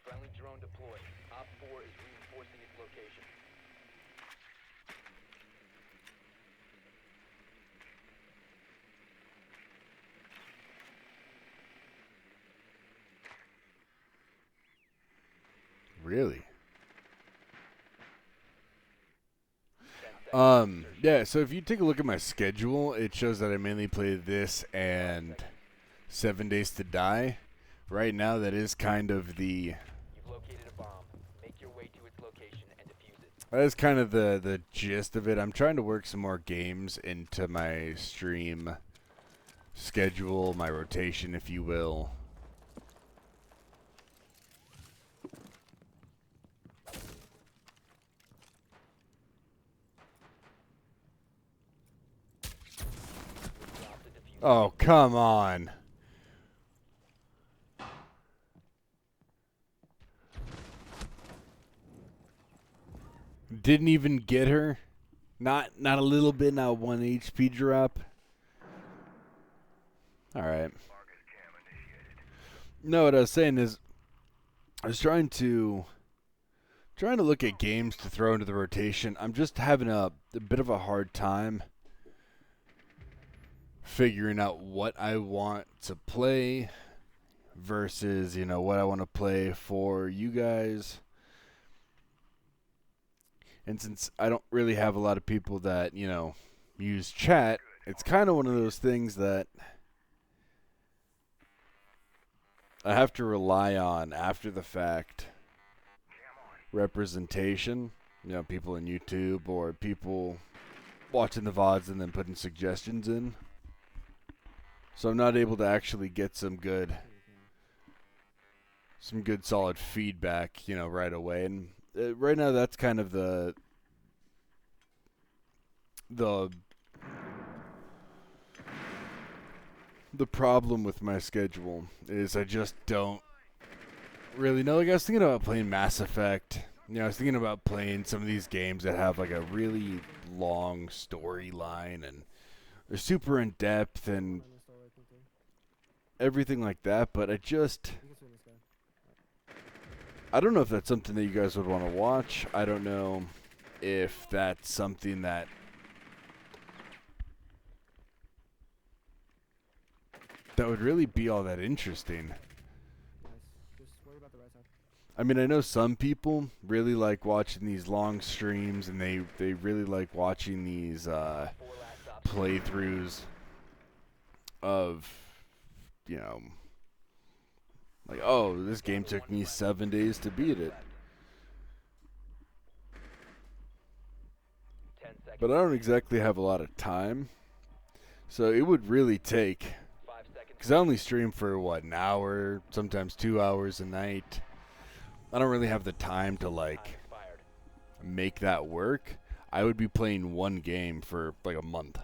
Friendly drone deployed. Op 4 is reinforcing its location. Really? 10 seconds. Yeah, so if you take a look at my schedule, it shows that I mainly play this and 7 Days to Die. Right now, that is kind of the... You've located a bomb. Make your way to its location and defuse it. That is kind of the gist of it. I'm trying to work some more games into my stream schedule, my rotation, if you will. Drop the diffuser. Oh, come on. Didn't even get her. Not a little bit, not 1 HP drop. Alright. No, what I was saying is I was trying to look at games to throw into the rotation. I'm just having a bit of a hard time figuring out what I want to play versus, what I want to play for you guys. And since I don't really have a lot of people that, use chat, it's kind of one of those things that I have to rely on after the fact representation. People in YouTube or people watching the VODs and then putting suggestions in. So I'm not able to actually get some good solid feedback, right away. And right now that's kind of the problem with my schedule is I just don't really know. I was thinking about playing Mass Effect. I was thinking about playing some of these games that have a really long storyline and they're super in depth and everything like that, but I don't know if that's something that you guys would want to watch. I don't know if that's something that would really be all that interesting. I mean, I know some people really like watching these long streams, and they really like watching these playthroughs of, oh, this game took me 7 days to beat it. 10 seconds. but I don't exactly have a lot of time. So it would really take, 5 seconds. because I only stream for, what, an hour, sometimes 2 hours a night. I don't really have the time to, like, Expired. make that work. I would be playing one game for, like, a month.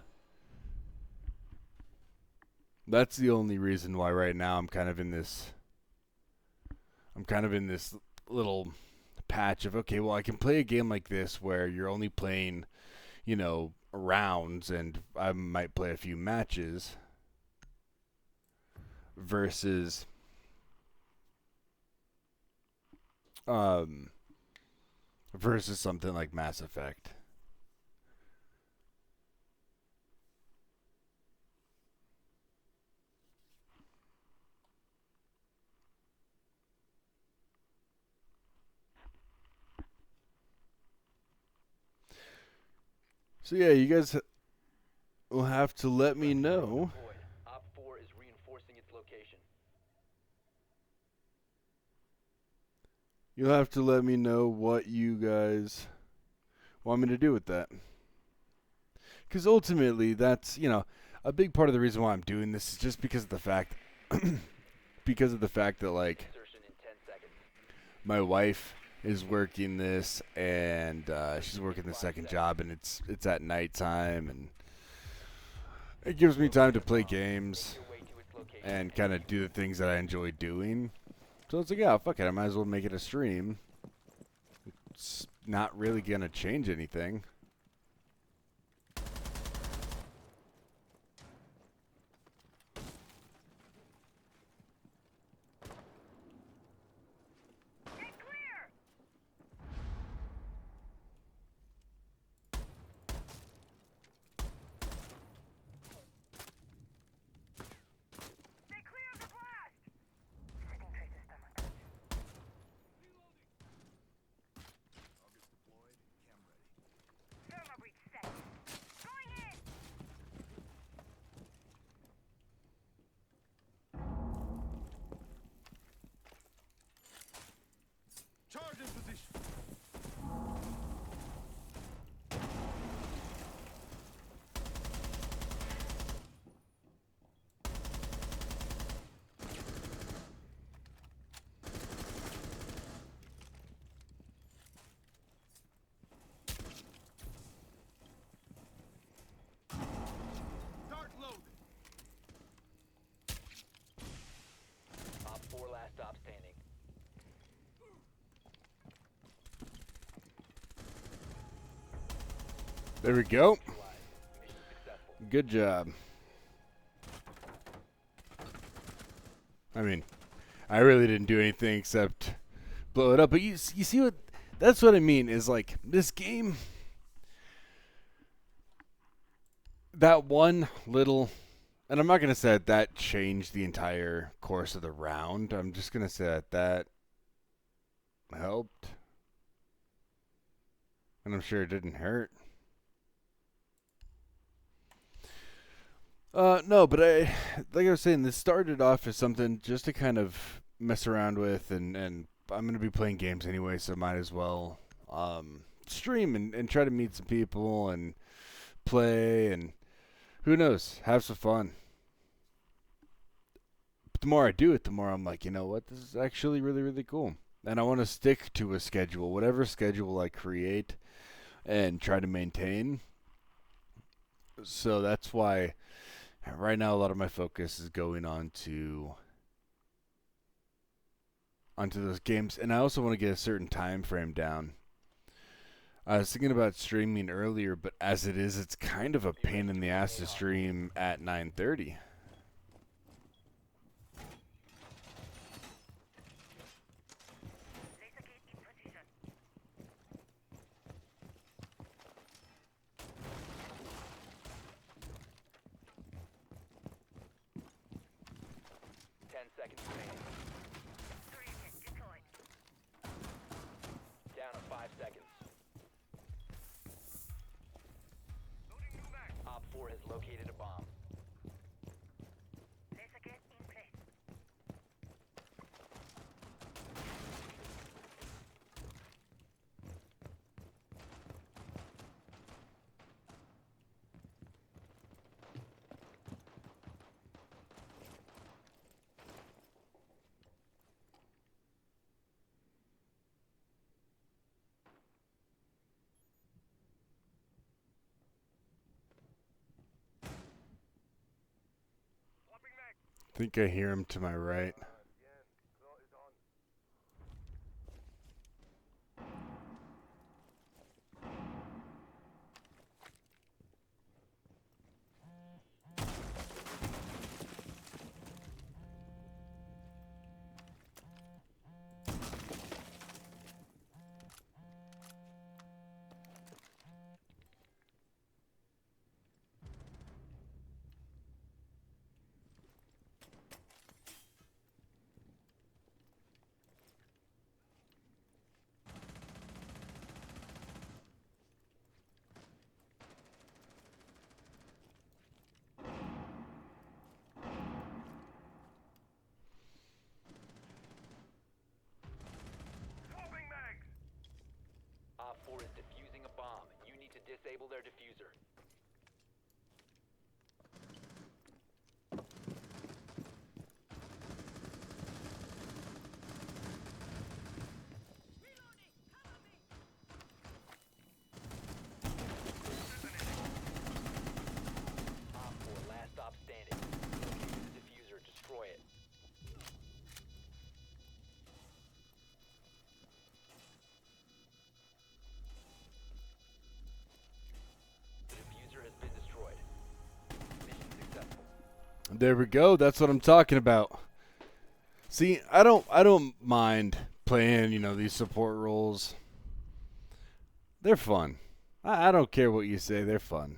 That's the only reason why right now I'm kind of in this little patch of, okay, well, I can play a game like this where you're only playing, you know, rounds, and I might play a few matches versus something like Mass Effect. So yeah, you guys will have to let me know. Deployed. Op 4 is reinforcing its location. You'll have to let me know what you guys want me to do with that. Because ultimately, that's, you know, a big part of the reason why I'm doing this is just because of the fact, that, like, Insertion in 10 seconds. my wife is working this, and she's working the second job, and it's at nighttime, and it gives me time to play games Your way to its location. and kind of do the things that I enjoy doing. So it's like, yeah, fuck it, I might as well make it a stream. It's not really gonna change anything. Stay clear of the blast! Setting traces thermostat. Targets deployed. Cam ready. Thermal breach set. Going in! Charge in position. Dart loaded. Op 4 last stop standing. There we go. Neutralized. Mission successful. Good job. I mean, I really didn't do anything except blow it up. But you see what? That's what I mean. Is like this game. That one little, and I'm not gonna say that changed the entire course of the round. I'm just gonna say that helped, and I'm sure it didn't hurt. No, but like I was saying, this started off as something just to kind of mess around with, and I'm going to be playing games anyway, so might as well stream and try to meet some people and play, and who knows, have some fun. But the more I do it, the more I'm like, you know what, this is actually really, really cool. And I want to stick to a schedule, whatever schedule I create, and try to maintain. So that's why right now a lot of my focus is going onto those games, and I also want to get a certain time frame down. I was thinking about streaming earlier, but as it is, it's kind of a pain in the ass to stream at 9:30. Laser gate in position. Ten seconds remaining. Surrogate deployed. Down to 5 seconds. Loading new mag. Op 4 has located a bomb. Laser gate in place. Think I hear him to my right. Swapping mags! Op 4 is defusing a bomb. You need to disable their diffuser. Op 4, last stop standing. Locate the diffuser. Destroy it. The diffuser has been destroyed. Mission successful. There we go. That's what I'm talking about. See, I don't mind playing, these support roles. They're fun. I don't care what you say. They're fun.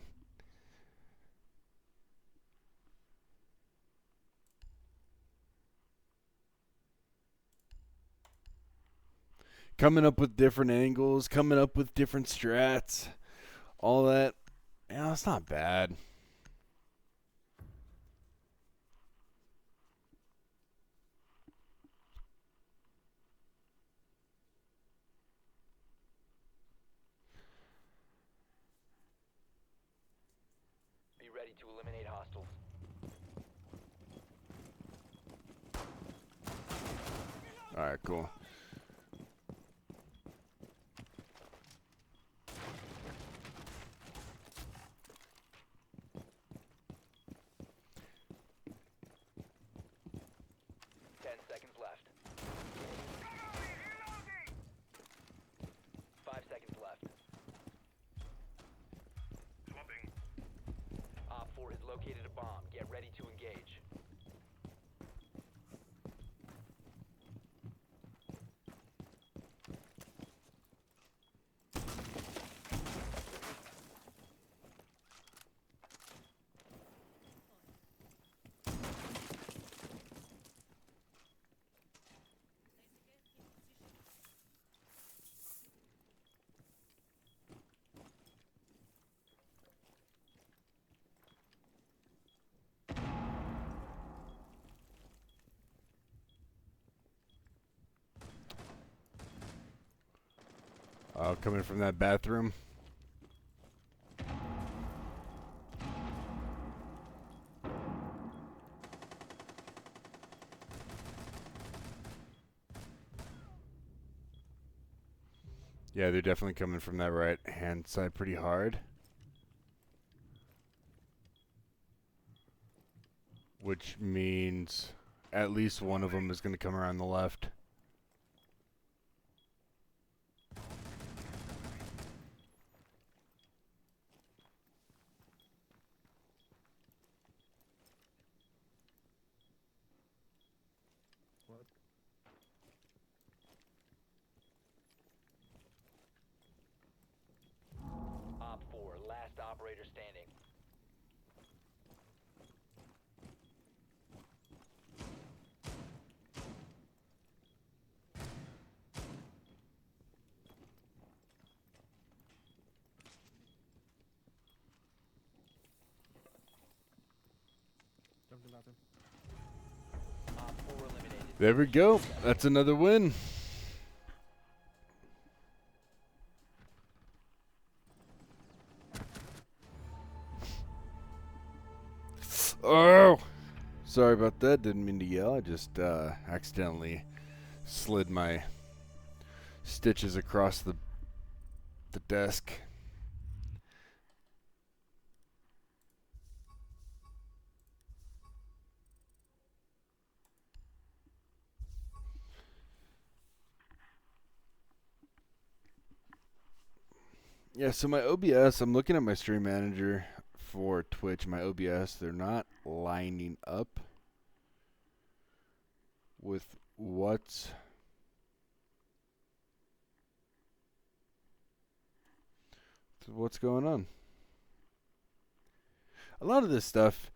Coming up with different angles, coming up with different strats, all that. Yeah, it's not bad. Be ready to eliminate hostiles. All right, cool. Seconds left. 5 seconds left. Swapping. Op 4 has located a bomb. Get ready to engage. Coming from that bathroom. Yeah, they're definitely coming from that right hand side pretty hard. Which means at least one of them is going to come around the left. Op 4, last operator standing. Op 4 eliminated. There we go. That's another win. Oh! Sorry about that. Didn't mean to yell. I just accidentally slid my stitches across the desk. Yeah, so my OBS, I'm looking at my stream manager for Twitch. My OBS, they're not lining up with what's going on. A lot of this stuff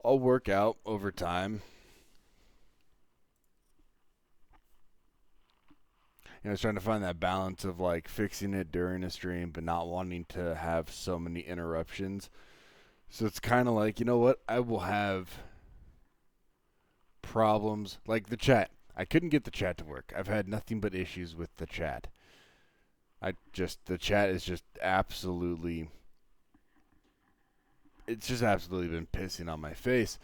I'll work out over time. I was trying to find that balance of like fixing it during a stream but not wanting to have so many interruptions. So it's kind of like, you know what? I will have problems like the chat. I couldn't get the chat to work. I've had nothing but issues with the chat. The chat is just absolutely, it's just absolutely been pissing on my face.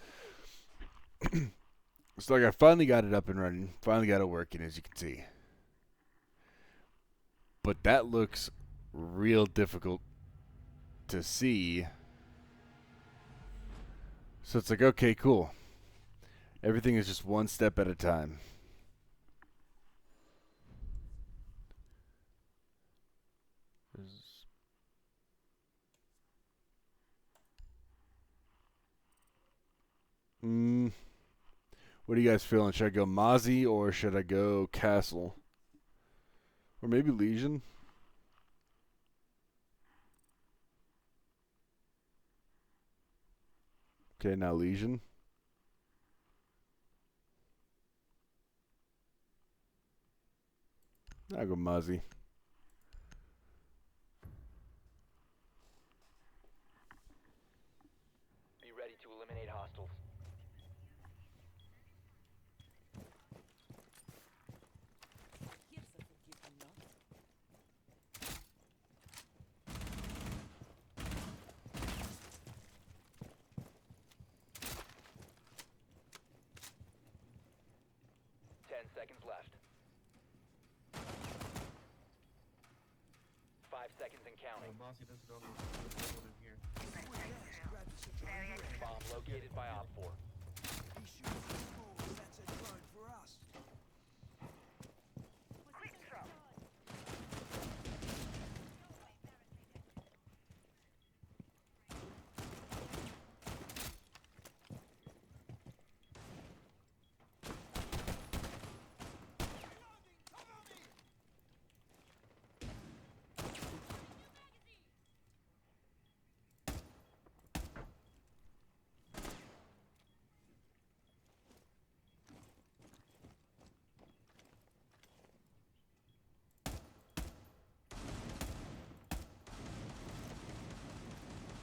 So like I finally got it up and running, finally got it working, as you can see. But that looks real difficult to see. So it's like, okay, cool. Everything is just one step at a time. What are you guys feeling? Should I go Mozzie or should I go Castle? Or maybe Legion? Okay, now Legion. I'll go Mozzie. Be ready to eliminate hostiles. Here's a forgiven lot. 10 seconds left. 5 seconds and counting. Bossy, let's go. Let's go in here. Grab us a drone here. Bomb located by Op 4. He shoots the schools, that's a drone for us.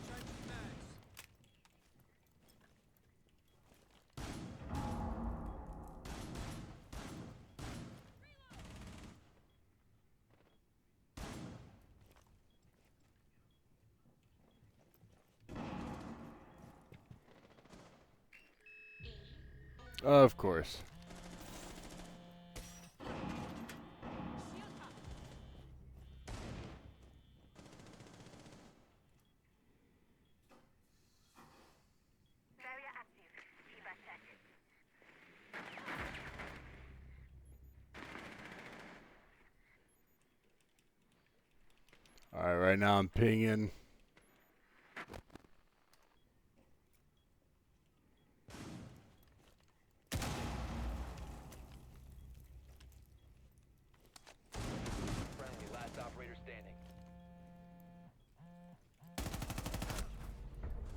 Changing mags. Of course. Barrier active. T-bus set. Alright, right now I'm pinging. Friendly, last operator standing.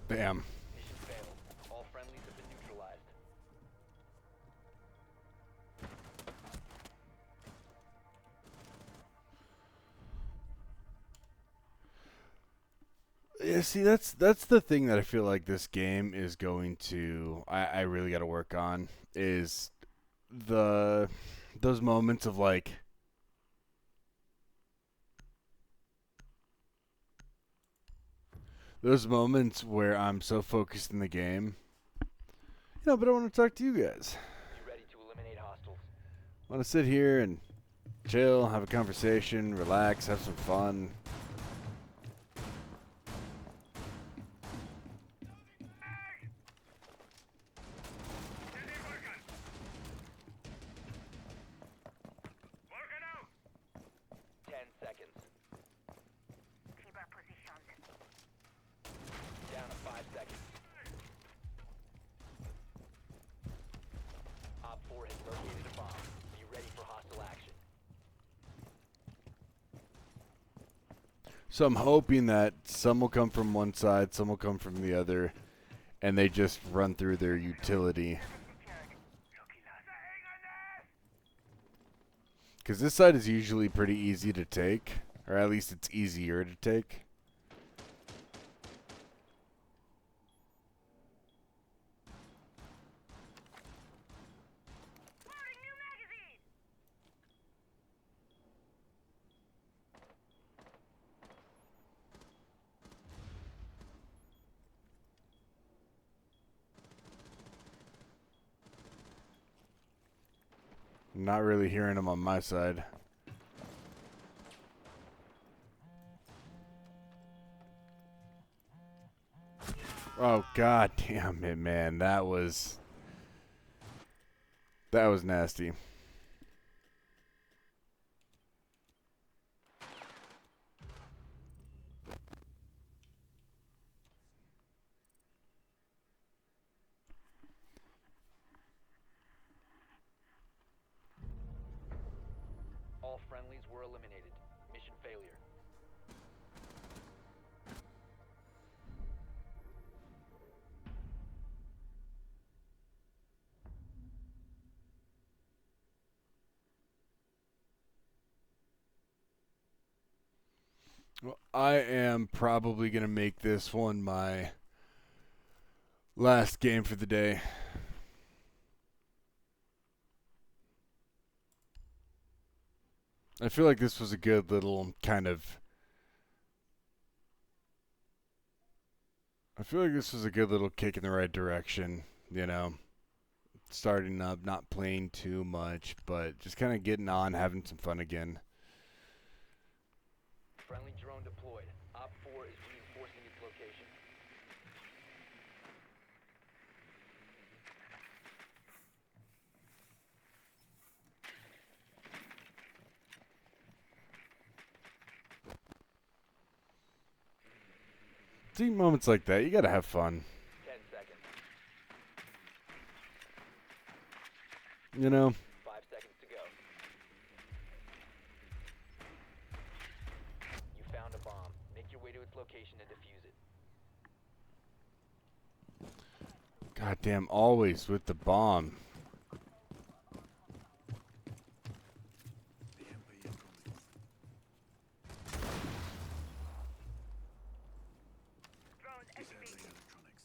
Bam. Mission failed. All friendlies have been neutralized. Yeah, see, that's the thing that I feel like this game is going to. I really got to work on is those moments of like. Those moments where I'm so focused in the game, but I want to talk to you guys. Be ready to eliminate hostiles. I want to sit here and chill, have a conversation, relax, have some fun. Working out. 10 seconds. So I'm hoping that some will come from one side, some will come from the other, and they just run through their utility. Because this side is usually pretty easy to take, or at least it's easier to take. Not really hearing them on my side. Oh, god damn it, man. That was nasty. All friendlies were eliminated. Mission failure. Well, I am probably going to make this one my last game for the day. I feel like this was a good little kind of... I feel like this was a good little kick in the right direction, you know. Starting up, not playing too much, but just kind of getting on, having some fun again. Friendly drone deployed. Op 4 is reinforcing its location. See, moments like that, you gotta have fun. 10 seconds. You know? 5 seconds to go. You found a bomb. Make your way to its location and defuse it. Goddamn, always with the bomb. The MP incoming. Disabling electronics.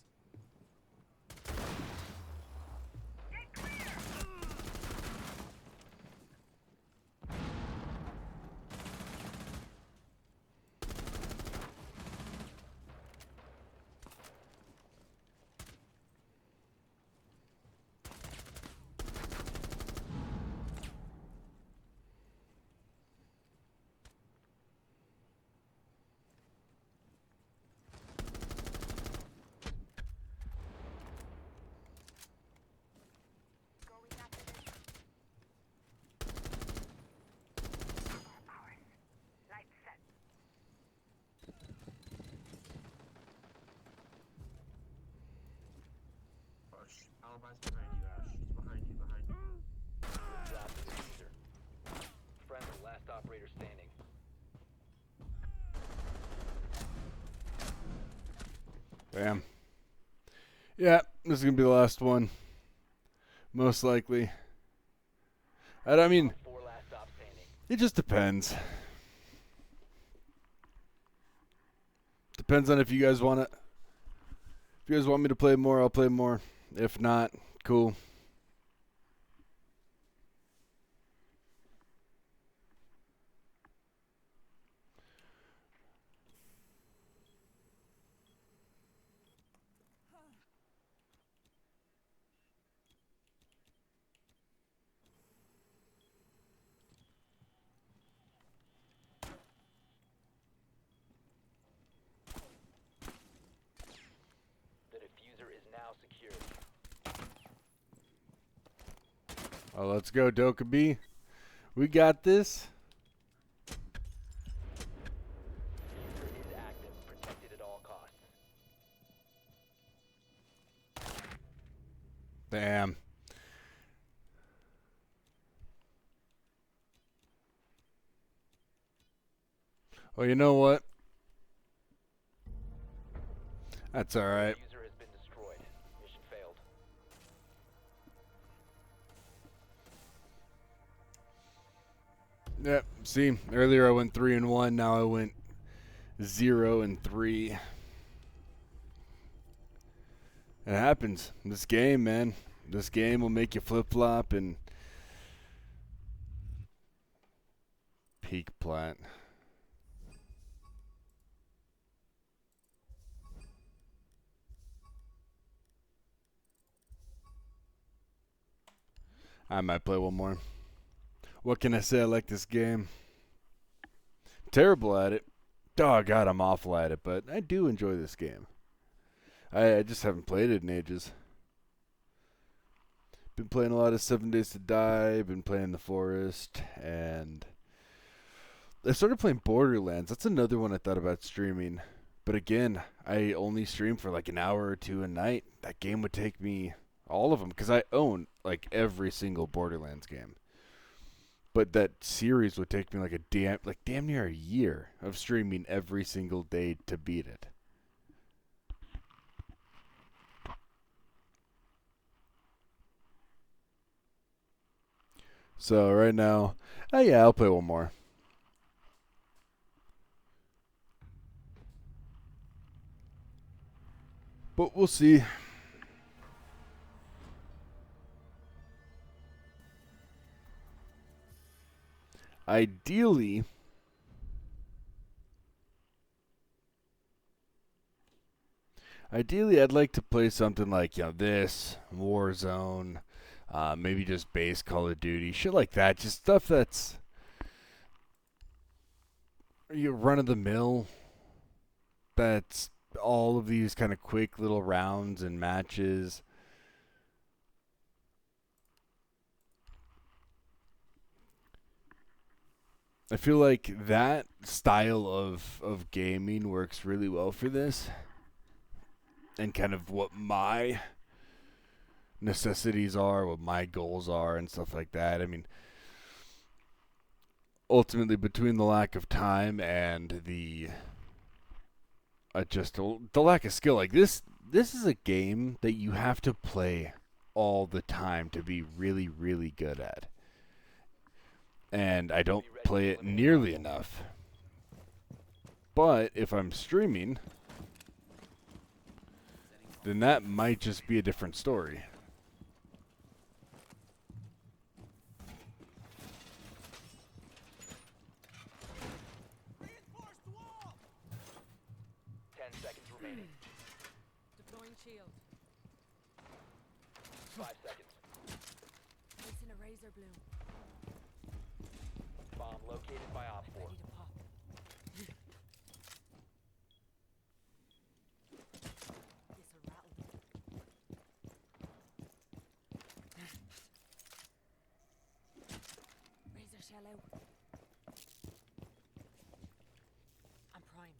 Push. Alibi's behind you, Ash. She's behind you, behind you. Good job to the diffuser. Friendly, last operator standing. Bam. Yeah, this is gonna be the last one. Most likely. I mean, 4 last stop standing. it just depends. Depends on if you guys want it. If you guys want me to play more, I'll play more. If not, cool. The diffuser is now secured. Oh, let's go, Dokkaebi. We got this. Diffuser is active, protected at all costs. Damn. Well, you know what? That's all right. User has been destroyed. Mission failed. Yep. See, earlier I went 3-1. Now I went 0-3. It happens. This game, man. This game will make you flip flop and peak plant. I might play one more. What can I say? I like this game. Terrible at it. Oh, God, I'm awful at it, but I do enjoy this game. I just haven't played it in ages. Been playing a lot of 7 Days to Die, been playing The Forest, and I started playing Borderlands. That's another one I thought about streaming. But again, I only stream for like an hour or two a night. That game would take me all of them because I own like every single Borderlands game. But that series would take me like damn near a year of streaming every single day to beat it. So right now, yeah, I'll play one more. But we'll see. Ideally, I'd like to play something like, this, Warzone, maybe just base Call of Duty, shit like that. Just stuff that's run of the mill. That's all of these kind of quick little rounds and matches. I feel like that style of gaming works really well for this. And kind of what my necessities are, what my goals are, and stuff like that. I mean, ultimately, between the lack of time and the lack of skill, like this is a game that you have to play all the time to be really, really good at. And I don't play it nearly enough. But if I'm streaming, then that might just be a different story. Reinforce the wall! 10 seconds remaining. Deploying shield. 5 seconds. Placing a razor bloom. Bomb located by Op 4. Ready to pop. This'll rattle them. Razor shell out. I'm primed.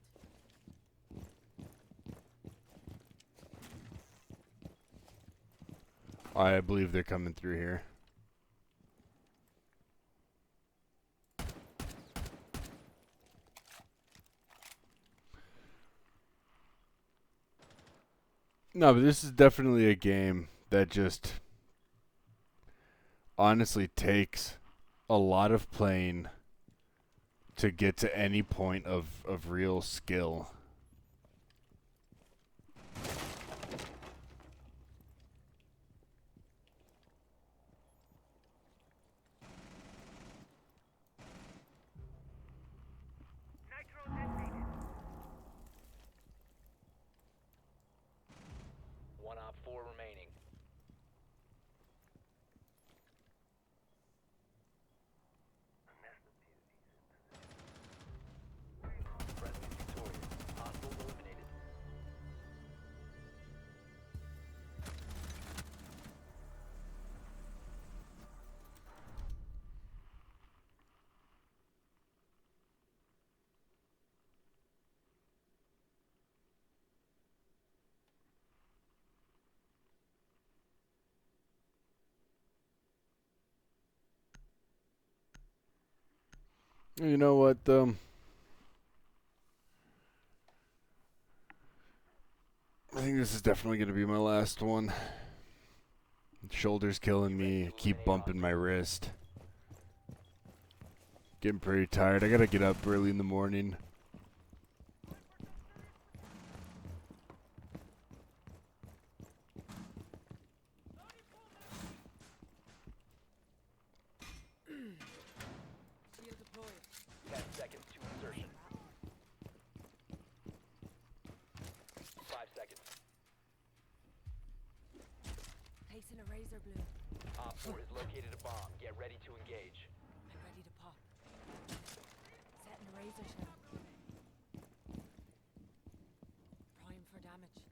I believe they're coming through here. No, but this is definitely a game that just honestly takes a lot of playing to get to any point of real skill. Nitro detonated. 1 Op 4 remaining. Friendly victorious. Hostiles eliminated. You know what, though? I think this is definitely going to be my last one. Shoulder's killing me. I keep bumping my wrist. Getting pretty tired. I got to get up early in the morning. Shield deployed. 10 seconds to insertion. 5 seconds. Placing a razor bloom. Op 4 has located a bomb. Get ready to engage. I'm ready to pop. Setting a razor shell. Prime for damage.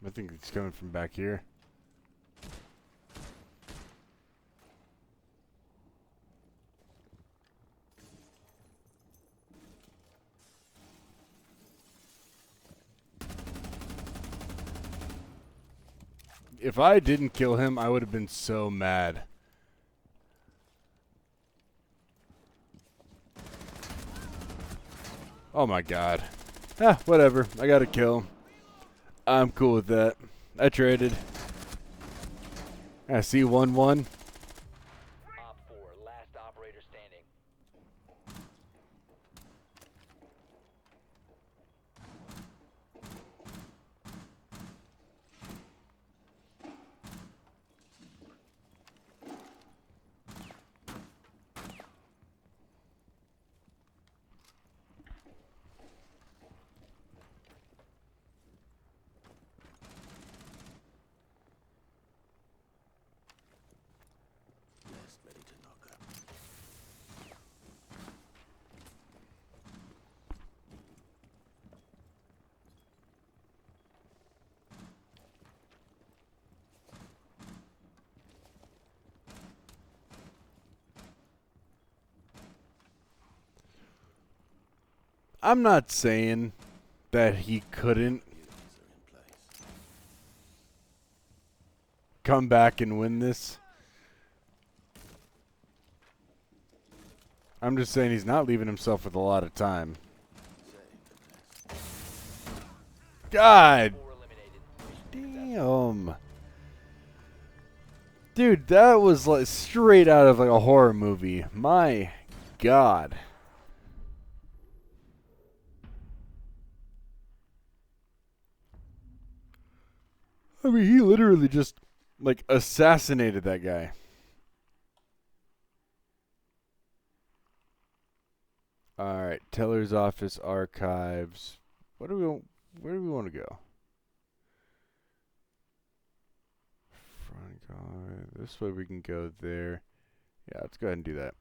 I think it's coming from back here. If I didn't kill him, I would have been so mad. Oh my god. Ah, whatever. I got to kill him. I'm cool with that. I traded. I see 1-1. Op 4, last operator standing. Less ready to knock up. I'm not saying that he couldn't Units are in place. come back and win this. I'm just saying he's not leaving himself with a lot of time. Save the best. God 4 eliminated. damn. Dude, that was like straight out of like a horror movie. My God. I mean, he literally just like assassinated that guy. All right, Teller's office archives. Where do we want to go? Front gallery. This way we can go there. Yeah, let's go ahead and do that.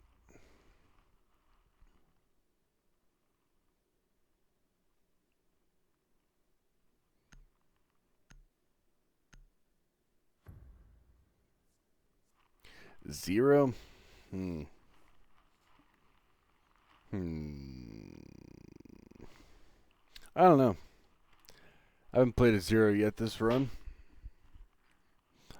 Zero? Hmm. I don't know. I haven't played a zero yet this run.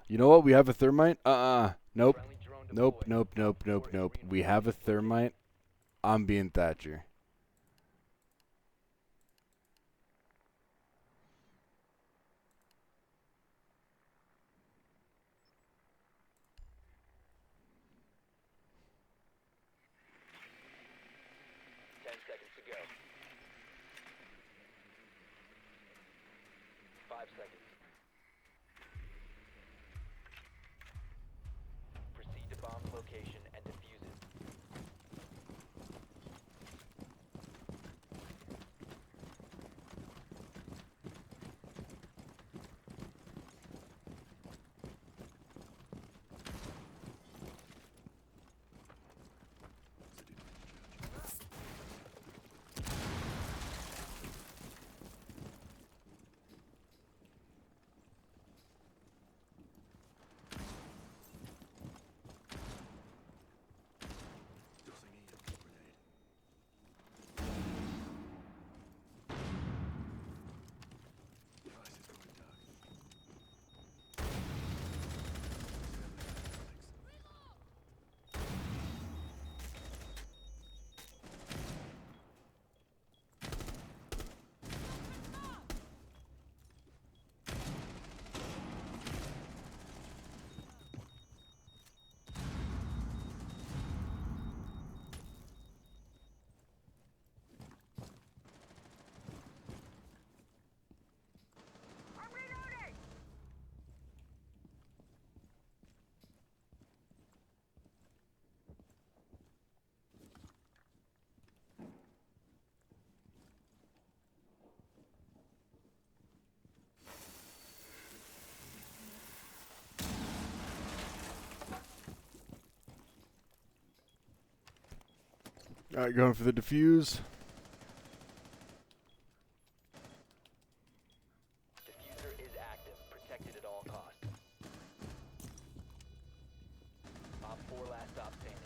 You know what? We have a thermite? Nope. Friendly drone Nope, deployed. nope, nope, nope, nope. We have a thermite. I'm being Thatcher. Seconds to go. 5 seconds. Proceed to bomb location and defuse it. All right, going for the defuse. Diffuser is active. Protected at all costs. Op 4 last stop standing.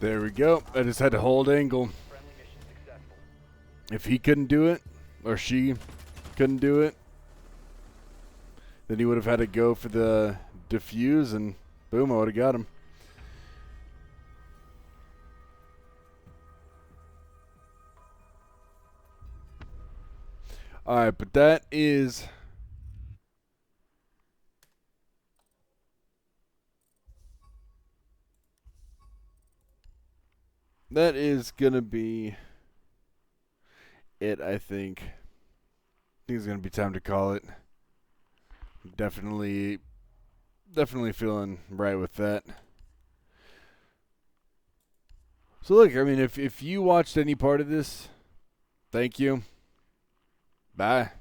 There we go. I just had to hold angle. Friendly mission successful. If he couldn't do it, or she couldn't do it, then he would have had to go for the defuse, and boom, I would have got him. All right, but that is gonna be it, I think. I think it's gonna be time to call it. Definitely feeling right with that. So look, I mean, if you watched any part of this, thank you. Bye.